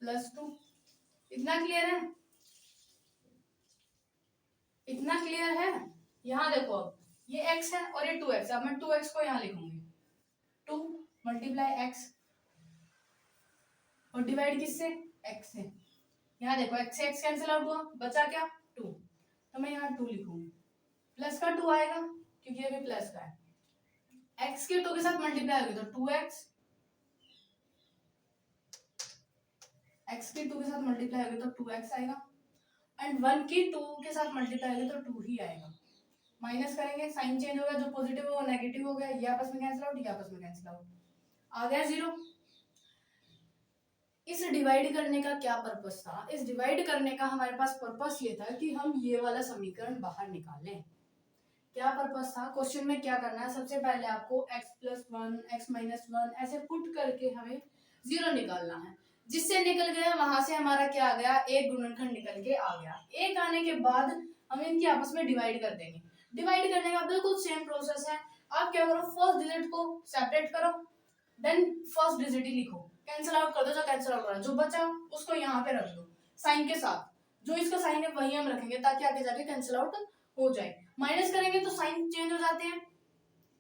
+2। इतना क्लियर है? इतना क्लियर है? यहाँ देखो, अब ये x है और ये 2x है। अब मैं 2x को यहाँ लिखूंगी, 2 मल्टीप्लाई x और डिवाइड किससे, x से। यहाँ देखो x से x कैंसिल आउट हुआ, बचा क्या 2, तो मैं यहाँ 2 लिखूंगी। प्लस का 2 आएगा क्योंकि ये भी प्लस का है, x के 2 के साथ मल्टीप्लाई होगी तो 2x, x के 2 के साथ मल्टीप्लाई होगी तो 2x आएगा, एंड 1 की 2 के साथ मल्टीप्लाई होगी तो 2 ही आएगा। माइनस करेंगे, साइन चेंज होगा, जो पॉजिटिव हो वो नेगेटिव हो गया, ये आपस में कैंसिल आउट, ये आपस में कैंसिल आउट, आ गया 0। इस डिवाइड करने का क्या पर्पस था? इस डिवाइड करने का हमारे पास पर्पस ये था कि हम ये वाला समीकरण बाहर निकालें। क्या पर्पस था? क्वेश्चन में क्या करना है, सबसे पहले आपको x प्लस 1 x माइनस 1 ऐसे पुट करके हमें 0 निकालना है। जिससे निकल गया वहां से हमारा क्या आ गया, एक गुणनखंड निकल के आ गया। एक आने के बाद हम इनकी आपस में डिवाइड कर देंगे। डिवाइड करने का बिल्कुल सेम प्रोसेस है। आप क्या करो, फर्स्ट डिजिट को सेपरेट करो, देन फर्स्ट डिजिट ही लिखो, कैंसिल आउट कर दो, जो कैंसिल आउट हो रहा है, जो बचा उसको यहाँ पे रख दो साइन के साथ। जो इसका साइन है वही हम रखेंगे ताकि आगे जाके कैंसिल आउट हो जाए। माइनस करेंगे तो साइन चेंज हो जाते हैं,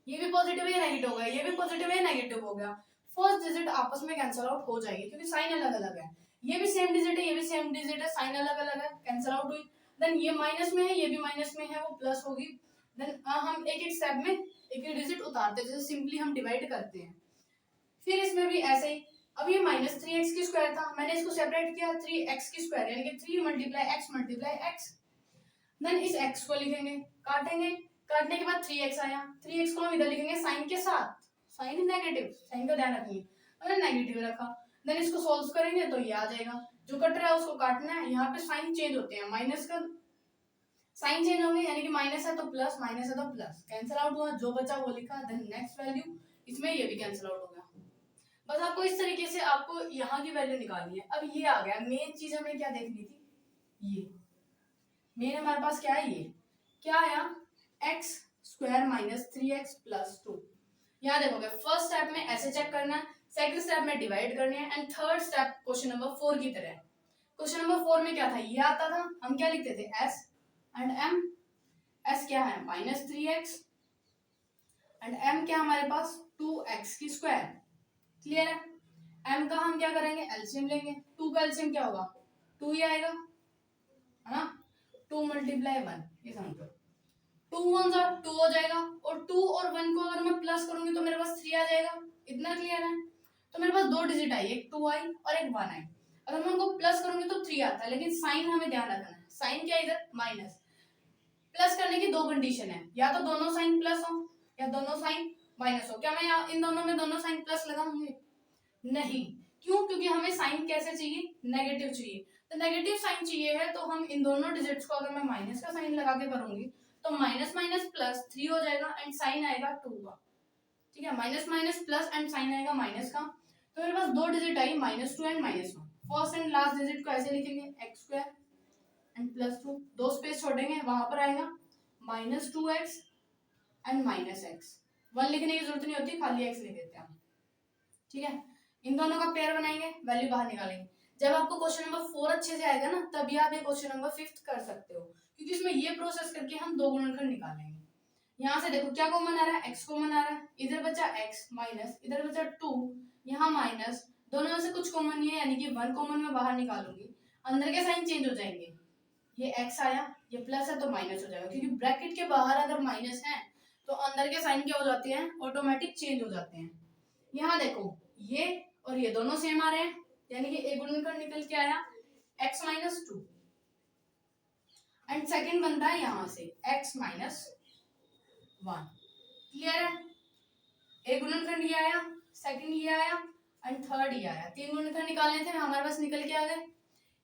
ये भी पॉजिटिव है नेगेटिव हो गया, ये भी पॉजिटिव है नेगेटिव हो गया। फर्स्ट डिजिट आपस में कैंसिल आउट हो जाएगी क्योंकि साइन अलग अलग है। ये भी सेम डिजिट है, ये भी सेम डिजिट है, साइन अलग अलग है, कैंसिल आउट हुई। देन ये माइनस में है, ये भी माइनस में है, वो प्लस होगी। देन हम एक एक स्टेप में एक एक डिजिट उतारते हैं, जैसे सिंपली हम डिवाइड करते हैं। फिर इसमें भी ऐसे ही, अब ये माइनस 3x की स्क्वायर था, मैंने इसको सेपरेट किया 3x की स्क्वायर, यानी कि 3 मल्टीप्लाई x। देन इस x को लिखेंगे, काटेंगे, काटने के बाद 3x आया, 3x को हम इधर लिखेंगे साइन के साथ, साइन नेगेटिव, साइन का ध्यान रखेंगे, मैंने नेगेटिव रखा। देन इसको सोल्व करेंगे तो ये आ जाएगा, जो कट रहा है उसको काटना है। यहाँ पे साइन चेंज होते हैं, माइनस का साइन चेंज हो गया, यानी कि माइनस है तो प्लस, माइनस है तो प्लस, कैंसिल आउट हुआ, जो बचा वो लिखा। देन नेक्स्ट वैल्यू, इसमें ये भी कैंसिल आउट हो गया। बस आपको इस तरीके से आपको यहाँ की वैल्यू निकालनी है। अब ये आ गया, मेन चीज हमें क्या देखनी थी, ये मेन हमारे पास क्या है, ये क्या आया, x square minus 3x plus 2। यहाँ देखोगे फर्स्ट स्टेप में ऐसे चेक करना है, सेकंड स्टेप में डिवाइड करनी है, and third step question number 4 की तरह। क्वेश्चन नंबर 4 में क्या था, ये आता था, हम क्या लिखते थे s एंड m। s क्या है माइनस 3x एंड m क्या हमारे पास 2x की स्क्वायर। क्लियर है? m का हम क्या करेंगे, एलसीएम लेंगे। 2 का एलसीएम क्या होगा, 2 ही आएगा, है ना। 2 मल्टीप्लाई 1, ये समझो, 2 1 जा 2 हो जाएगा, और 2 और 1 को अगर मैं प्लस करूंगी तो मेरे पास 3 आ जाएगा। इतना क्लियर है? तो मेरे पास दो डिजिट आई, एक 2 आई और एक 1 आई। अगर मैं उनको प्लस करूंगी तो 3 आता है, लेकिन साइन हमें ध्यान रखना है, साइन क्या इधर माइनस। प्लस करने की दो कंडीशन है, या तो दोनों साइन प्लस हो या दोनों साइन माइनस हो। क्या मैं यहाँ इन दोनों में दोनों साइन प्लस लगाऊंगी, नहीं। क्यों? क्योंकि हमें साइन कैसे चाहिए, नेगेटिव चाहिए। तो नेगेटिव साइन चाहिए है तो हम इन दोनों डिजिट्स को अगर मैं माइनस का साइन लगा के करूंगी तो माइनस माइनस प्लस 3 हो जाएगा एंड साइन आएगा 2 का। ठीक है, minus minus plus and sign आएगा माइनस का। तो मेरे पास दो डिजिट आई, -2 and -1। First and last digit को ऐसे लिखेंगे, x स्क्वायर एंड प्लस 2, दो स्पेस छोड़ेंगे, वहां पर आएगा -2x एंड -x। 1 लिखने की जरूरत नहीं होती, खाली x लिख देते हैं। ठीक है, इन दोनों का पेयर बनाएंगे, वैल्यू बाहर निकालेंगे। जब आपको क्वेश्चन नंबर 4 अच्छे से आएगा ना, तभी आप ये क्वेश्चन नंबर 5 कर सकते हो, क्योंकि इसमें ये प्रोसेस करके हम दो गुणनखंड निकालेंगे। यहाँ से देखो क्या कॉमन आ रहा है, x कॉमन आ रहा है, इधर बचा x माइनस, इधर बचा 2, यहाँ माइनस, दोनों में से कुछ कॉमन नहीं है, यानी कि 1 कॉमन में बाहर निकालूंगी, अंदर के साइन चेंज हो जाएंगे। ये x आया, ये प्लस है तो माइनस हो जाएगा, क्योंकि ब्रैकेट के बाहर अगर माइनस है तो अंदर के साइन क्या हो जाते हैं, ऑटोमेटिक चेंज हो जाते हैं। यहाँ देखो ये और ये दोनों सेम आ रहे हैं, यानी कि एक गुणनखंड निकल के आया x माइनस 2 एंड सेकेंड बनता है यहाँ से x माइनस 1। क्लियर है? एक गुणनखंड ये आया, सेकंड ये आया एंड थर्ड ये आया। तीन गुणनखंड निकालने थे, हमारे पास निकल के आ गए।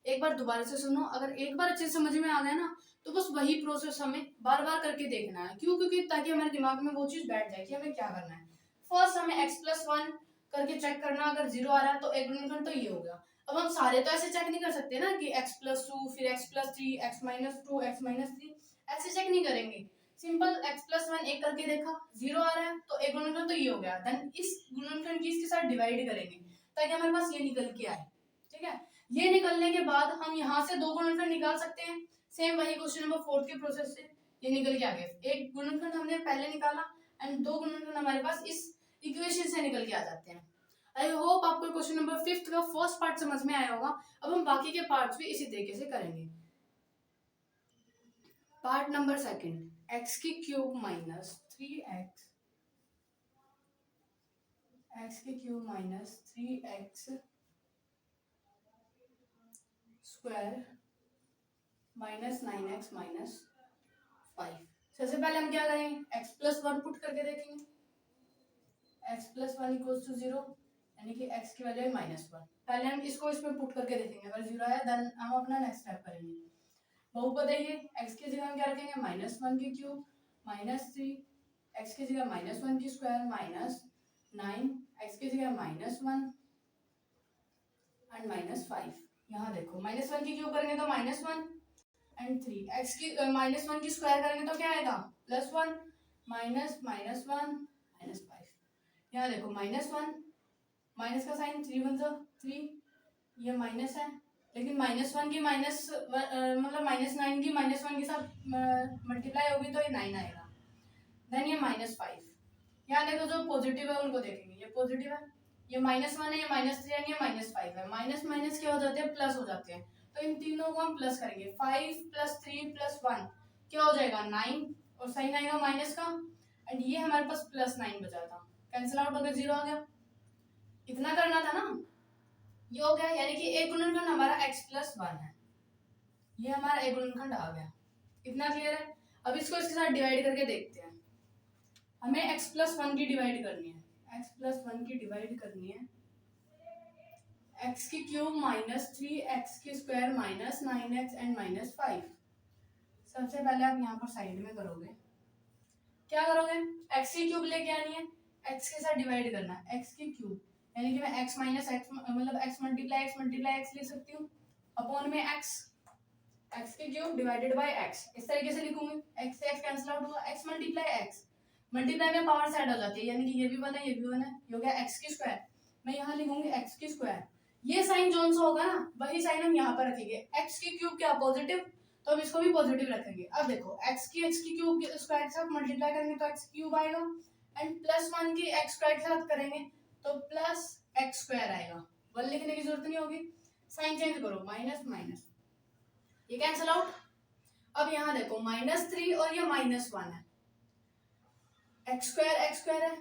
एक बार दोबारा से सुनो, अगर एक बार अच्छे से समझ में आ गया ना तो बस वही प्रोसेस हमें बार बार करके देखना है। क्यों? क्योंकि ताकि हमारे दिमाग में वो चीज बैठ जाए कि हमें क्या करना है। फर्स्ट हमें x प्लस 1 करके चेक करना, अगर 0 आ रहा है तो एक गुणनखंड तो ये हो गया। अब हम सारे तो ऐसे चेक नहीं कर सकते ना कि x प्लस 2 फिर x plus 3 x minus 2 x minus 3, ऐसे चेक नहीं करेंगे। सिंपल x प्लस 1 एक करके देखा, 0 आ रहा है तो एक गुणनखंड तो ये हो गया, देन इस गुणनखंड की इसके साथ डिवाइड करेंगे ताकि हमारे पास ये निकल के आए। ठीक है, ये निकलने के बाद हम यहाँ से दो गुणनखंड निकाल सकते हैं। सेम वही क्वेश्चन नंबर 4 के प्रोसेस से ये निकल के आ गया। एक गुणनखंड हमने पहले निकाला एंड दो गुणनखंड हमारे पास इस इक्वेशन से निकल के आ जाते हैं। आई होप आपको क्वेश्चन नंबर 5 का फर्स्ट पार्ट समझ में आया होगा। अब हम बाकी के पार्ट्स भी इसी तरीके से करेंगे। पार्ट नंबर सेकंड, x की cube minus 3x square minus 9x minus 5। सबसे पहले हम क्या करेंगे, x प्लस 1 पुट करके देखेंगे। x प्लस 1 इक्वल्स टू 0, यानी कि x की वैल्यू है माइनस 1। पहले हम इसको इसमें पुट करके देखेंगे, अगर 0 आया देन हम अपना नेक्स्ट स्टेप करेंगे। बहुपद है ये, x की जगह हम क्या रखेंगे, माइनस 1 की क्यूब माइनस 3, x की जगह माइनस 1 की स्क्वायर माइनस 9, x की जगह माइनस 1 एंड माइनस 5। यहाँ देखो माइनस 1 की क्यूब करेंगे तो माइनस 1 एंड 3, x की माइनस 1 की स्क्वायर करेंगे तो क्या आएगा, प्लस 1 माइनस माइनस 1 माइनस 5। यहाँ देखो माइनस 1, माइनस का साइन 3 1 3, ये माइनस है, लेकिन माइनस 1 की माइनस मतलब माइनस 9 की माइनस 1 के साथ मल्टीप्लाई होगी तो ये 9 आएगा। देन ये माइनस 5। यहाँ देखो जो पॉजिटिव है उनको देखेंगे, ये पॉजिटिव है, ये माइनस 1 है, ये माइनस 3 है, ये माइनस 5 है। माइनस माइनस क्या हो जाते हैं, प्लस हो जाते हैं। तो इन तीनों को हम प्लस करेंगे, 5 प्लस 3 प्लस 1 क्या हो जाएगा 9, और साइन आएगा माइनस का, एंड ये हमारे पास प्लस 9 बचा था, कैंसिल आउट हो गया, 0 आ गया। इतना करना था ना, ये हो गया, यानी कि एक गुणनखंड हमारा x प्लस 1 है, ये हमारा एक गुणनखंड आ गया। इतना क्लियर है। अब इसको इसके साथ डिवाइड करके देखते हैं। हमें x प्लस 1 की डिवाइड करनी है, x प्लस 1 की डिवाइड करनी है, x की क्यूब माइनस 3x की square minus 9x and minus 5। सबसे पहले आप यहाँ पर साइड में करोगे, क्या करोगे, x की क्यूब लेके आनी है, x के साथ डिवाइड करना है, x की क्यूब, यानी कि मैं x माइनस एक्स मतलब x मल्टीप्लाई x लिख सकती हूँ, अपॉन में x की क्यूब डिवाइडेड बाय x, इस तरीके से लिखूंगी। x से x कैंसिल आउट होगा, x मल्टीप्लाई x, मल्टीप्लाई में पावर साइड हो जाती है, यानी कि ये भी 1 है, ये भी 1 है, ये हो गया x की स्क्वायर। मैं यहाँ लिखूंगी x की स्क्वायर, ये साइन जोन सा होगा ना, वही साइन हम यहाँ पर रखेंगे। x की क्यूब क्या पॉजिटिव, तो हम इसको भी पॉजिटिव रखेंगे। अब देखो x की क्यूब स्क्वायर के साथ मल्टीप्लाई करेंगे तो x क्यूब आएगा, एंड प्लस 1 की x स्क्वायर के साथ करेंगे तो प्लस x स्क्वायर आएगा। 1 लिखने की जरूरत नहीं होगी, साइन चेंज करो, माइनस माइनस, ये कैंसिल आउट। अब यहाँ देखो माइनस 3 और ये माइनस 1 है, x स्क्वायर है,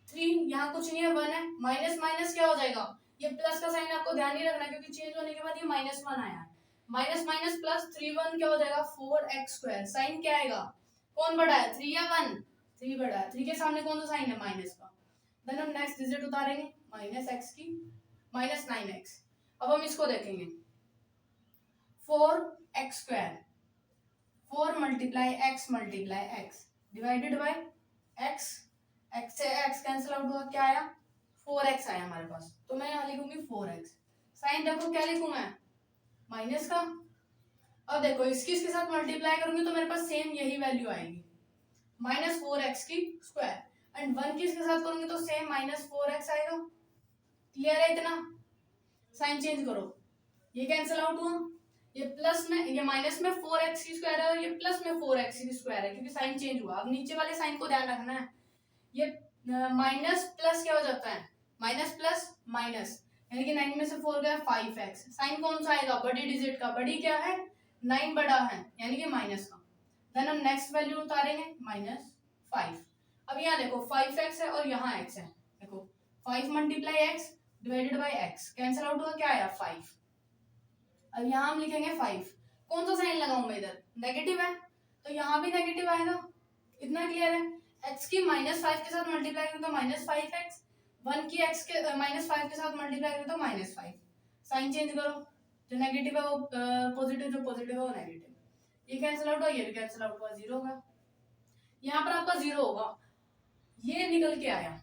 3 यहाँ कुछ नहीं है, 1 है, माइनस माइनस क्या हो जाएगा, ये प्लस का साइन आपको ध्यान नहीं रखना क्योंकि चेंज होने के बाद ये माइनस 1 आया है। माइनस माइनस प्लस 3 1 क्या हो जाएगा, 4x स्क्वायर। साइन क्या आएगा, कौन बड़ा है, 3 या 1, 3 बड़ा है, 3 के सामने कौन सा साइन है, माइनस का। देन हम नेक्स्ट डिजिट उतारेंगे, माइनस x की माइनस 9x। अब हम इसको देखेंगे, 4x square, 4 multiply x divided by x, x से x कैंसिल आउट हुआ, क्या आया, 4x आया हमारे पास, तो मैं यहाँ लिखूंगी 4x। साइन देखो क्या लिखूं मैं, माइनस का। अब देखो इसके साथ मल्टीप्लाई करूंगी तो मेरे पास सेम यही वैल्यू आएगी, माइनस 4x की स्क्वायर, एंड 1 की इसके साथ करूंगी तो सेम माइनस 4x आएगा। क्लियर है इतना, साइन चेंज करो, ये कैंसिल आउट हुआ, ये प्लस में, ये माइनस में 4x की स्क्वायर है और ये प्लस में 4x की स्क्वायर है, क्योंकि साइन चेंज हुआ। अब नीचे वाले साइन को ध्यान रखना है, ये माइनस प्लस क्या हो जाता है, माइनस प्लस माइनस, यानी कि 9 में से 4 गया 5x। साइन कौन सा आएगा, बड़ी डिजिट का, बड़ी क्या है 9 बड़ा है, यानी कि माइनस का। देन हम नेक्स्ट वैल्यू उतारेंगे, माइनस 5। अब यहाँ देखो 5x है और यहाँ x है, देखो 5 multiply x divided by x, cancel out हुआ, क्या आया 5। अब यहाँ हम लिखेंगे 5, कौन सा साइन लगाऊं मैं इधर, नेगेटिव है, तो यहाँ भी नेगेटिव आएगा। इतना क्लियर है। x की माइनस 5 के साथ मल्टीप्लाई करें तो माइनस 5x, 1 की x के माइनस 5 के साथ मल्टीप्लाई करें तो माइनस 5। साइन चेंज करो, जो नेगेटिव है वो पॉजिटिव, जो पॉजिटिव है वो नेगेटिव, ये कैंसिल आउट हुआ, ये भी कैंसिल आउट हुआ, 0 होगा। यहाँ पर आपका 0 होगा, ये निकल के आया,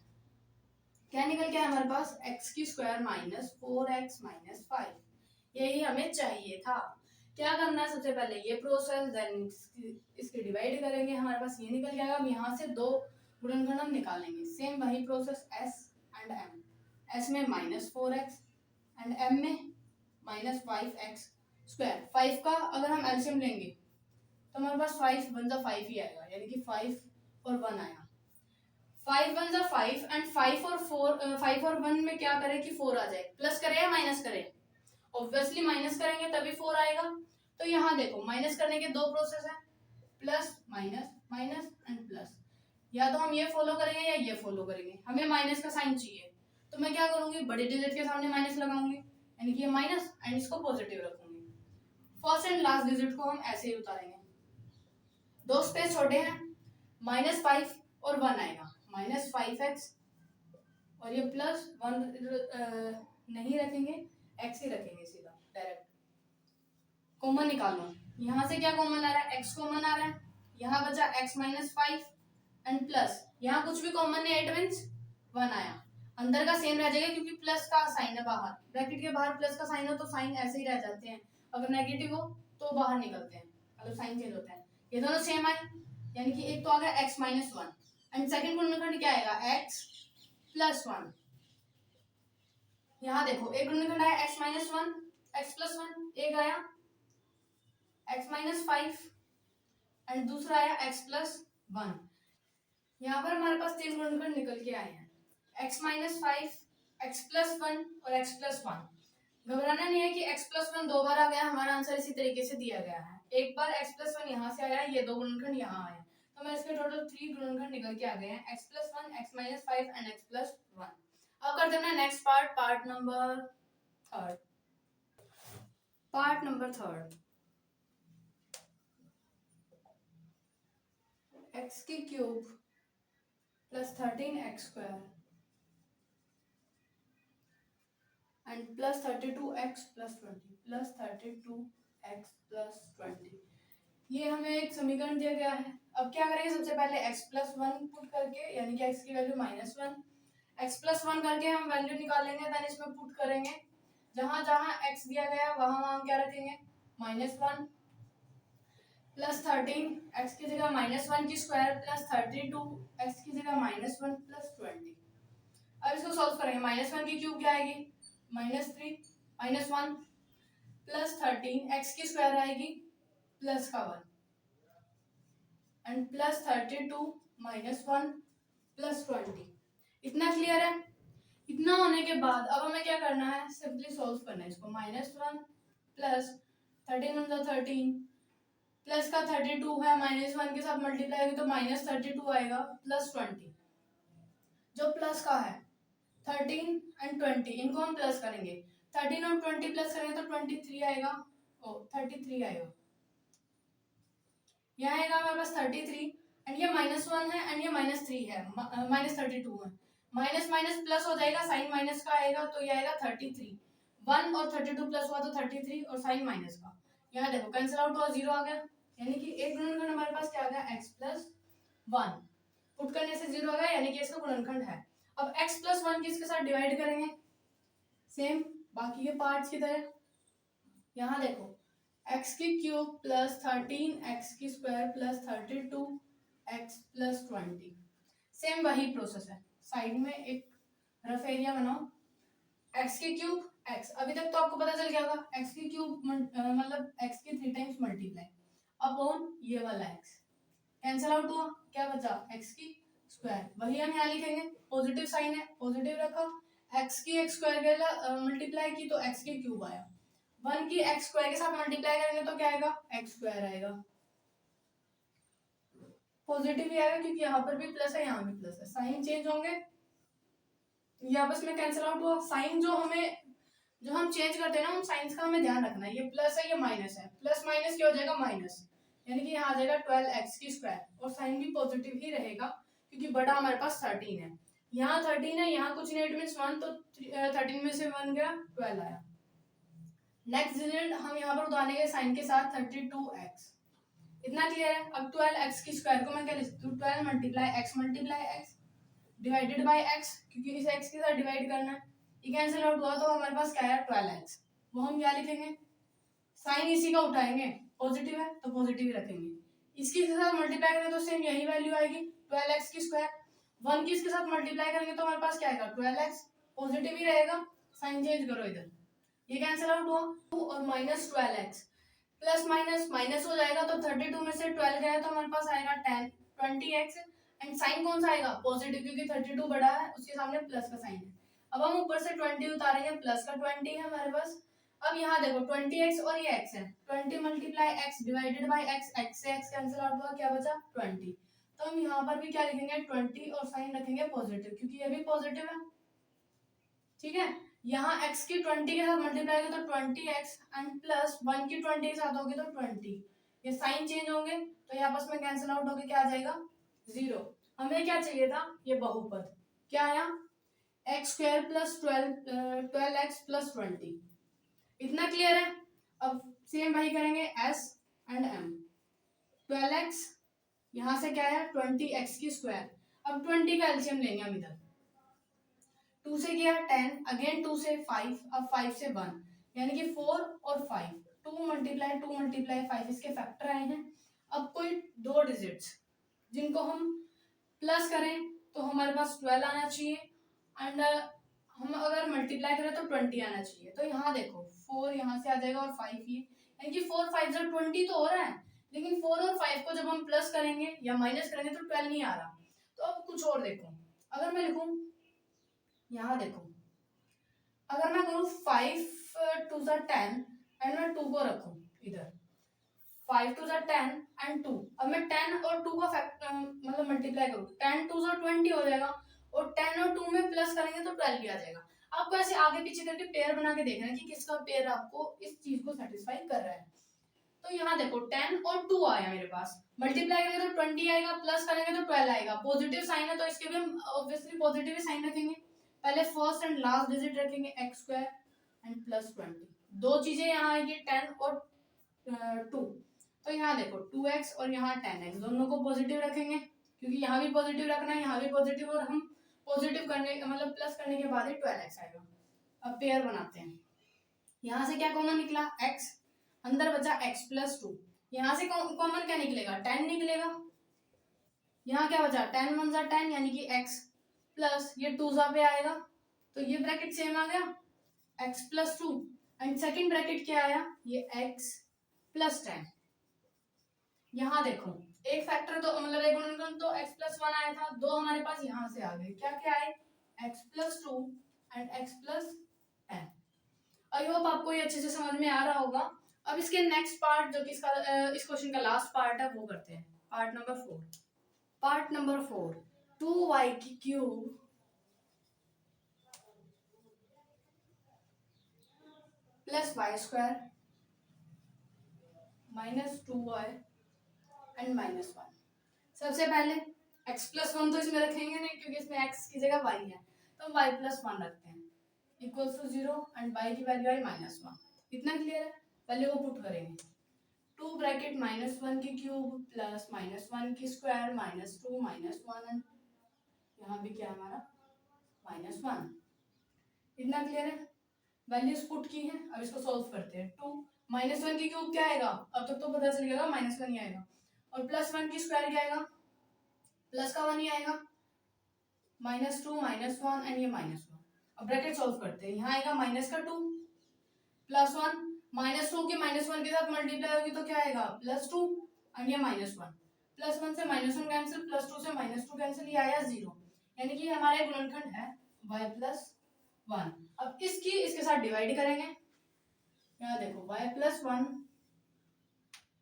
क्या निकल के आया हमारे पास, x की स्क्वायर माइनस 4x माइनस 5, यही हमें चाहिए था। क्या करना है, सबसे पहले ये प्रोसेस, देन इसके डिवाइड करेंगे, हमारे पास ये निकल जाएगा। अब यहाँ से दो गुणनखंड हम निकालेंगे, सेम वही process, s and m, s में माइनस 4x एंड m में माइनस 5x स्क्वायर। 5 का अगर हम एलसीएम लेंगे तो हमारे पास 5 वन जा 5 ही आएगा, यानी कि 5 और 1 आया। 5 वन जा 5 एंड 5 और 4, 5 और 1 में क्या करें कि 4 आ जाए। प्लस करें या माइनस करें? ऑब्वियसली माइनस करेंगे तभी 4 आएगा। तो यहाँ देखो माइनस करने के दो प्रोसेस है, plus minus, minus and plus. या तो हम ये फॉलो करेंगे या ये फॉलो करेंगे। हमें माइनस का साइन चाहिए, तो मैं क्या करूंगी, बड़ी डिजिट के सामने माइनस लगाऊंगी, यानी कि ये माइनस एंड इसको पॉजिटिव रखूंगी। फर्स्ट एंड लास्ट डिजिट को हम ऐसे ही उतारेंगे। दो स्पेस छोटे हैं, -5 और 1 आएगा, -5x, और ये +1 नहीं रखेंगे, x ही रखेंगे सीधा डायरेक्ट। कॉमन निकालो, यहाँ से क्या कॉमन आ रहा है, x कॉमन आ रहा है, यहाँ बचा x -5 एंड प्लस, यहाँ कुछ भी कॉमन नहीं, 8 मीन्स 1 आया। अंदर का सेम रह जाएगा क्योंकि प्लस का साइन है बाहर, ब्रैकेट के बाहर प्लस का साइन हो तो साइन ऐसे ही रह जाते हैं, अगर नेगेटिव हो तो बाहर निकलते हैं, मतलब साइन चेंज होता है। ये दोनों सेम आए, यानी कि एक तो आ गया x -1 एंड सेकंड गुणनखंड क्या आएगा, x +1। यहाँ देखो एक गुणनखंड आया x -1 x +1, एक आया x -5 एंड दूसरा आया x +1। यहाँ पर हमारे पास तीन गुणनखंड निकल के आए हैं, x -5 x +1 और x +1। घबराना नहीं है कि x +1 दो बार आ गया, हमारा आंसर इसी तरीके से दिया गया है। एक बार x +1 यहाँ से आया, ये दो गुणनखंड यहाँ आए, तो मैं इसके टोटल 3 गुणनखंड निकल के आ गए हैं, x +1 x -5 एंड x +1। अब करते हैं next part, part number third. x की cube plus 13x² and plus 32x + 20 plus 32x + 20। ये हमें एक समीकरण दिया गया है। अब क्या करेंगे, सबसे पहले x +1 पुट करके, यानी कि x की वैल्यू -1, x +1 करके हम वैल्यू निकालेंगे, देन इसमें पुट करेंगे। जहां जहां x दिया गया है वहां वहां क्या रखेंगे, -1 प्लस 13, x की जगह -1 की स्क्वायर प्लस 32, x की जगह -1 प्लस 20। अब इसको सॉल्व करेंगे, -1 की क्यूब क्या आएगी, -3 -1 प्लस 13, x की स्क्वायर आएगी प्लस का 1 एंड प्लस 32 -1 प्लस 20। इतना क्लियर है? इतना होने के बाद अब हमें क्या करना है, सिंपली सॉल्व करना है इसको। -1 प्लस 13 × 13 प्लस का 32 है, -1 के साथ मल्टीप्लाई होगी तो -32 आएगा प्लस 20। जो प्लस का है 13 एंड 20, इनको हम प्लस करेंगे, 13 और 20 प्लस करेंगे तो 23 आएगा, 33 आएगा। यहाँ आएगा हमारे पास 33 एंड ये -1 है एंड ये -3 है, -32 है, माइनस माइनस प्लस हो जाएगा, साइन माइनस का आएगा तो ये आएगा 33। 1 और 32 प्लस हुआ तो 33 और साइन माइनस का, यहाँ देखो कैंसिल आउट हुआ, 0 आ गया, यानी कि एक गुणनखंड हमारे पास क्या आ गया, x + 1 पुट करने से 0 आ गया, यानी कि इसका गुणनखंड है। अब x + 1 किसके साथ डिवाइड करेंगे, सेम बाकी के पार्ट्स की तरह। यहाँ देखो x की cube plus 13x² plus 32x + 20, same वही प्रोसेस है। साइड में एक रफ एरिया बनाओ, x की क्यूब x, अभी तक तो आपको पता चल गया होगा, x की क्यूब मतलब x की 3 टाइम्स मल्टीप्लाई अपॉन ये वाला x, कैंसिल आउट हुआ, क्या बचा, x की स्क्वायर, वही हम यहाँ लिखेंगे, पॉजिटिव साइन है पॉजिटिव रखा, x की x² के मल्टीप्लाई की तो x की क्यूब आया, 1 की x² के साथ मल्टीप्लाई करेंगे तो क्या आएगा, x² आएगा, पॉजिटिव ही आएगा क्योंकि यहाँ पर भी प्लस है यहाँ भी प्लस है, साइन चेंज होंगे, ये आपस में कैंसिल आउट हुआ। साइन जो हम चेंज करते हैं ना, उन साइंस का हमें ध्यान रखना है, ये प्लस है ये माइनस है, प्लस माइनस क्या हो जाएगा, माइनस, यानी कि यहाँ आ जाएगा 12x² और साइन भी पॉजिटिव ही रहेगा क्योंकि बड़ा हमारे पास 13 है, यहाँ 13 है, यहाँ कुछ नहीं, 8 मीन्स 1, तो 13 में से 1 गया 12 आया। नेक्स्ट डिजिट हम यहाँ पर उतारेंगे साइन के साथ 32x, इतना क्लियर है। अब 12x की स्क्वायर को मैं क्या लिख सकती हूँ, 12 × x डिवाइडेड बाय x, क्योंकि इस x के साथ डिवाइड करना है, ये कैंसिल आउट हुआ तो हमारे पास क्या है 12x, वो हम क्या लिखेंगे, साइन इसी का उठाएंगे, पॉजिटिव है तो पॉजिटिव ही रखेंगे, इसके साथ मल्टीप्लाई करेंगे तो सेम यही वैल्यू आएगी 12x की स्क्वायर, 1 की इसके साथ मल्टीप्लाई करेंगे तो हमारे पास क्या आएगा 12x, पॉजिटिव ही रहेगा, साइन चेंज करो इधर, ये कैंसिल आउट हुआ, 2 और -12x प्लस माइनस माइनस हो जाएगा, तो 32 में से 12 गया तो हमारे पास आएगा 10 20x, एंड साइन कौन सा आएगा पॉजिटिव, क्योंकि 32 बड़ा है उसके सामने प्लस का साइन है। अब हम ऊपर से 20 उतारेंगे, प्लस का 20 है हमारे पास। अब यहाँ देखो 20x और ये x है, 20 multiply x divided by x, x से x कैंसिल आउट हुआ, क्या बचा 20। तो हम यहाँ पर भी क्या लिखेंगे 20 और साइन रखेंगे पॉजिटिव, क्योंकि ये भी पॉजिटिव है। ठीक है, यहाँ x की 20 के साथ मल्टीप्लाई होगी तो 20x, एंड प्लस 1 की 20 के साथ होगी तो 20। ये साइन चेंज होंगे तो ये आपस में कैंसिल आउट होके क्या आ जाएगा 0। हमें क्या चाहिए था, ये बहुपद क्या आया x square plus 12x plus 20। इतना क्लियर है। अब सेम वही करेंगे s एंड m। 12x यहाँ से क्या है 20x की स्क्वायर। अब 20 का एलसीएम लेंगे हम इधर, 2 से किया 10, अगेन 2 से 5, अब 5 से 1, यानी कि 4 और 5, 2 मल्टीप्लाई 5 इसके फैक्टर आए हैं। अब कोई दो डिजिट्स जिनको हम प्लस करें तो हमारे पास 12 आना चाहिए, एंड हम अगर मल्टीप्लाई करें तो 20 आना चाहिए। तो यहाँ देखो 4 यहाँ से आ जाएगा और 5 ये, यानी कि 4 5 से 20 तो हो रहा है, लेकिन 4 और 5 को जब हम प्लस करेंगे या माइनस करेंगे तो 12 नहीं आ रहा। तो अब कुछ और देखो, अगर मैं लिखूं यहाँ देखो, अगर मैं करूँ 5 टू ज़ 10 एंड मैं 2 को रखूं इधर, 5 टू ज़ 10 एंड 2, अब मैं 10 और 2 का फैक्टर मतलब मल्टीप्लाई करूँ, 10 टू ज़ 20 हो जाएगा, और 10 और 2 में प्लस करेंगे तो 12 भी आ जाएगा। आपको ऐसे आगे पीछे करके पेयर बना के देखना है कि किसका पेयर आपको इस चीज को सेटिस्फाई कर रहा है। तो यहाँ देखो 10 और 2 आया मेरे पास, मल्टीप्लाई करेंगे तो 20 आएगा, प्लस करेंगे तो 12 आएगा। पॉजिटिव साइन है तो इसके भी हम ऑब्वियसली पॉजिटिव साइन रखेंगे। पहले फर्स्ट एंड लास्ट डिजिट रखेंगे x स्क्वायर एंड प्लस 20। दो चीजें यहाँ आएगी 10 और 2। तो यहाँ देखो 2x और यहाँ 10x दोनों को पॉजिटिव रखेंगे, क्योंकि यहाँ भी पॉजिटिव रखना है, यहाँ भी पॉजिटिव, और हम पॉजिटिव करने मतलब प्लस करने के बाद ही 12x आएगा। अब पेयर बनाते हैं, यहाँ से क्या कॉमन निकला x, अंदर बचा x प्लस 2, यहाँ से कॉमन क्या निकलेगा 10 निकलेगा। यहाँ क्या बचा 10 1 ज़ा 10 यानी कि x प्लस ये 2 ज़ा पे आएगा, तो ये ब्रैकेट सेम आ गया x plus 2, and second bracket क्या आया ये x प्लस 10। यहाँ देखो एक फैक्टर तो मतलब एक गुणनखंड तो x प्लस 1 आया था, दो हमारे पास यहाँ से आ गए, क्या क्या आए x plus 2 and x plus 10। I hope आपको ये अच्छे से समझ में आ रहा होगा। अब इसके नेक्स्ट पार्ट जो कि इसका इस क्वेश्चन का लास्ट पार्ट है वो करते हैं, part number 4। Part number 4, 2y की cube plus Y square minus 2y and minus 1। सबसे पहले x प्लस 1 तो इसमें रखेंगे नहीं, क्योंकि इसमें x की जगह y है, तो हम y प्लस 1 रखते हैं इक्वल्स टू 0, एंड y की वैल्यू आई माइनस 1। इतना क्लियर है। पहले वो पुट करेंगे, 2 ब्रैकेट माइनस 1 की क्यूब प्लस माइनस 1 की स्क्वायर माइनस 2 माइनस 1, एंड यहाँ भी क्या हमारा माइनस 1। इतना क्लियर है। वैल्यूज पुट की है, अब इसको सॉल्व करते हैं। 2 माइनस 1 की क्यूब क्या आएगा, अब तक तो पता चल गया माइनस 1 ही आएगा, और प्लस 1 की स्क्वायर क्या आएगा प्लस का 1 ही आएगा, माइनस 2 माइनस 1 एंड ये माइनस 1। अब ब्रैकेट सॉल्व करते हैं, यहाँ आएगा माइनस का 2 प्लस 1, माइनस 2 की माइनस 1 के साथ मल्टीप्लाई होगी तो क्या आएगा प्लस 2, एंड ये माइनस 1, प्लस 1 से माइनस 1 कैंसिल, प्लस 2 से माइनस 2 कैंसिल, ये आया 0, यानी कि हमारा गुणनखंड है y प्लस 1। अब इसकी इसके साथ डिवाइड करेंगे, यहाँ देखो y प्लस 1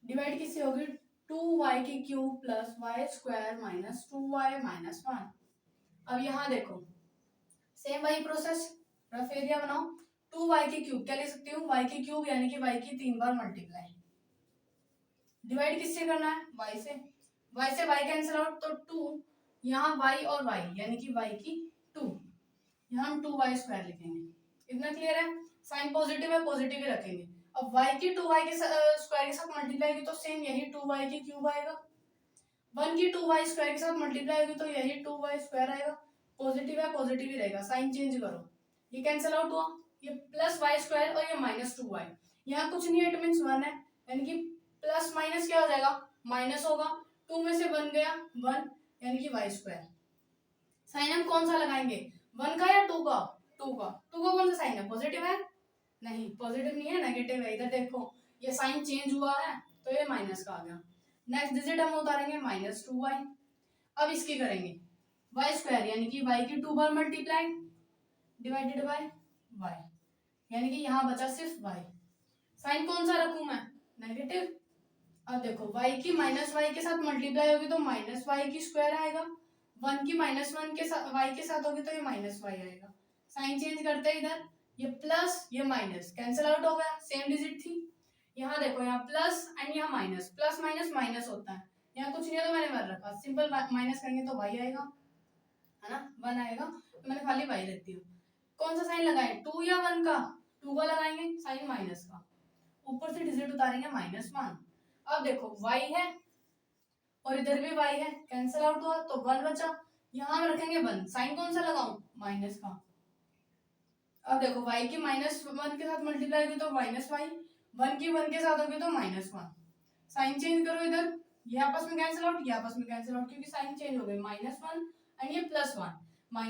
डिवाइड किससे होगी 2y की cube plus Y square minus 2y minus 1। अब यहाँ देखो सेम वही प्रोसेस, रफ एरिया बनाओ, 2y की क्यूब क्या ले सकती हूँ y की क्यूब यानी कि y की 3 बार मल्टीप्लाई, डिवाइड किससे करना है y से y कैंसिल आउट, तो 2 यहाँ y और y यानी कि y की 2, यहाँ हम 2y स्क्वायर लिखेंगे। इतना क्लियर है। साइन पॉजिटिव है, पॉजिटिव ही रखेंगे। अब y की 2y के स्क्वायर के साथ मल्टीप्लाई होगी तो सेम यही 2y की क्यूब आएगा, 1 की 2y स्क्वायर के साथ मल्टीप्लाई होगी तो यही 2y स्क्वायर आएगा। पॉजिटिव है, पॉजिटिव ही रहेगा, साइन चेंज करो, ये कैंसिल आउट हुआ, ये प्लस वाई स्क्वायर और ये माइनस 2y, यहाँ कुछ नहीं है, इट मीन्स 1 है, यानी कि प्लस माइनस क्या हो जाएगा माइनस होगा, 2 में से 1 गया 1, यानी कि वाई स्क्वायर। साइन हम कौन सा लगाएंगे 1 का या 2 का, 2 का कौन सा साइन है पॉजिटिव है, नहीं पॉजिटिव नहीं है नेगेटिव है, इधर देखो ये साइन चेंज हुआ है तो ये माइनस का आ गया। नेक्स्ट डिजिट हम उतारेंगे -2y। अब इसकी करेंगे वाई स्क्वायर यानी कि वाई की 2 बार मल्टीप्लाई डिवाइडेड बाय वाई, यानी कि यहाँ बचा सिर्फ वाई। साइन कौन सा रखूं मैं? नेगेटिव। अब देखो y की माइनस वाई के साथ मल्टीप्लाई होगी तो माइनस वाई की स्क्वायर आएगा, 1 की -1 के साथ y के साथ होगी तो ये माइनस वाई आएगा। साइन चेंज करते हैं, इधर ये प्लस ये माइनस कैंसिल आउट हो गया, सेम डिजिट थी। यहाँ देखो यहाँ प्लस एंड यहाँ माइनस, प्लस माइनस माइनस होता है, यहाँ कुछ नहीं है तो मैंने 1 रखा, सिंपल माइनस करेंगे तो y आएगा, है ना, 1 आएगा, तो मैंने खाली y रख दिया। कौन सा साइन लगाएं, 2 या 1 का? 2 का लगाएंगे, साइन माइनस का, ऊपर से डिजिट उतारेंगे -1। अब देखो y है और इधर भी y है, कैंसिल आउट हुआ तो 1 बचा, यहाँ रखेंगे 1, साइन कौन सा लगाऊं? माइनस का। अब देखो y की -1 के साथ मल्टीप्लाई होगी तो -y, 1 की 1 के साथ होगी तो -1। साइन चेंज करो, इधर ये आपस में कैंसिल आउट, ये आपस में कैंसिल आउट, क्योंकि साइन चेंज हो गई, -1 एंड ये +1, -y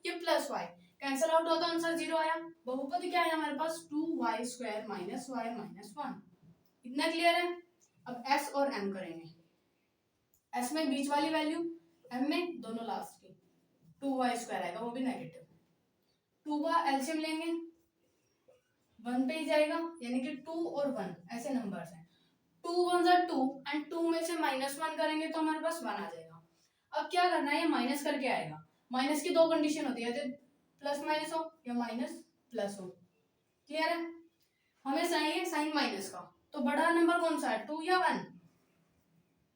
ये +y कैंसिल आउट हुआ तो आंसर 0 आया। बहुपद क्या है हमारे पास? 2y square -y -1। इतना क्लियर है? अब s और m करेंगे, s में बीच वाली वैल्यू, m में दोनों लास्ट की, 2y स्क्वायर आएगा, वो भी नेगेटिव। 2 का एलसीएम लेंगे 1 पे ही जाएगा, यानी कि 2 और 1 ऐसे नंबर्स हैं, 2 1 are 2 एंड 2 में से -1 करेंगे तो हमारे पास 1 आ जाएगा। अब क्या करना है, ये माइनस करके आएगा, माइनस की 2 कंडीशन होती है, प्लस माइनस हो या माइनस प्लस हो। क्लियर है? हमें चाहिए साइन माइनस का, तो बड़ा नंबर कौन सा है, 2 या 1?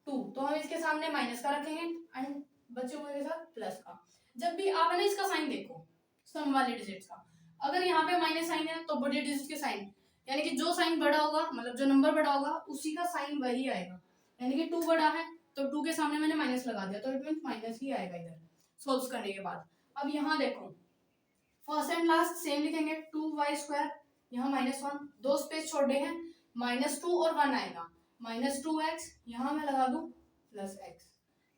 2, तो हम इसके सामने माइनस का रखेंगे एंड बचे हुए के साथ प्लस का। जब भी आप ना इसका साइन देखो सम वाले डिजिट्स का, अगर यहाँ पे माइनस साइन है तो बड़े डिजिट के साइन, यानी कि जो साइन बड़ा होगा, मतलब जो नंबर बड़ा होगा उसी का साइन वही आएगा, यानी कि 2 बड़ा है तो 2 के सामने मैंने माइनस लगा दिया तो इट मींस माइनस ही आएगा इधर सोल्व करने के बाद। अब यहाँ देखो फर्स्ट एंड लास्ट सेम लिखेंगे, 2y स्क्वायर, यहाँ -1, 2 स्पेस छोड़े हैं, -2 और 1 आएगा, -2x, यहाँ मैं लगा दूं +x,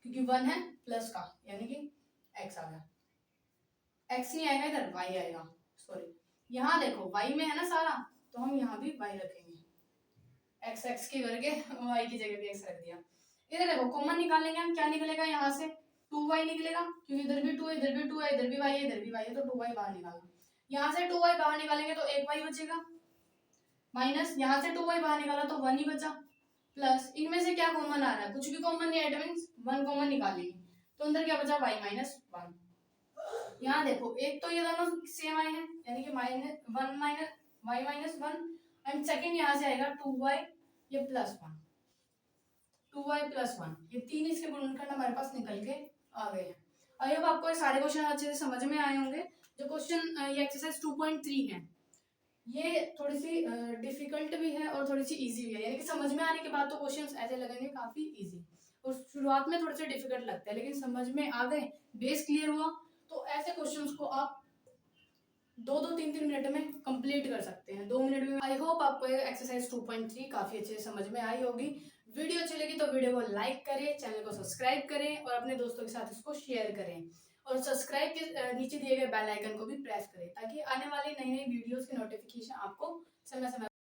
क्योंकि 1 है प्लस का, यानी कि x आ गया, x नहीं आएगा इधर, y आएगा, सॉरी। यहाँ देखो y में है ना सारा, तो हम यहाँ भी y रखेंगे, x की करके y की जगह भी x रख दिया। इधर देखो कॉमन निकालेंगे हम, क्या निकलेगा यहाँ से, 2y निकलेगा, क्योंकि इधर भी 2 है, इधर भी 2 है, इधर भी y है, इधर भी y है, तो 2y बाहर निकाला। यहाँ से 2y बाहर निकालेंगे तो 1y बचेगा, माइनस यहाँ से 2y बाहर निकाला तो 1 ही बचा, प्लस इनमें से क्या कॉमन आ रहा है, कुछ भी कॉमन नहीं है, मींस 1 कॉमन निकालेंगे तो अंदर क्या बचा, y -1। यहाँ देखो एक तो ये दोनों सेम आए हैं, यानी कि -1 y -1 एंड सेकंड यहाँ से आएगा 2y ये +1, 2y +1, ये तीन इसके गुणनखंड हमारे पास निकल के आ गए हैं। आई होप आपको ये सारे क्वेश्चन अच्छे से समझ में आए होंगे। जो क्वेश्चन ये एक्सरसाइज 2.3 है, ये थोड़ी सी डिफिकल्ट भी है और थोड़ी सी इजी भी है, यानी कि समझ में आने के बाद तो क्वेश्चंस ऐसे लगेंगे काफी इजी, और शुरुआत में थोड़े से डिफिकल्ट लगते हैं, लेकिन समझ में आ गए, बेस क्लियर हुआ, तो ऐसे क्वेश्चंस को आप 2-2 3-3 मिनट में कंप्लीट कर सकते हैं, 2 मिनट में। आई होप आपको ये एक्सरसाइज 2.3 काफी अच्छे से समझ में आई होगी। वीडियो अच्छी लगी तो वीडियो को लाइक करें, चैनल को सब्सक्राइब करें और अपने दोस्तों के साथ इसको शेयर करें, और सब्सक्राइब के नीचे दिए गए बेल आइकन को भी प्रेस करें, ताकि आने वाली नई नई वीडियोस की नोटिफिकेशन आपको समय समय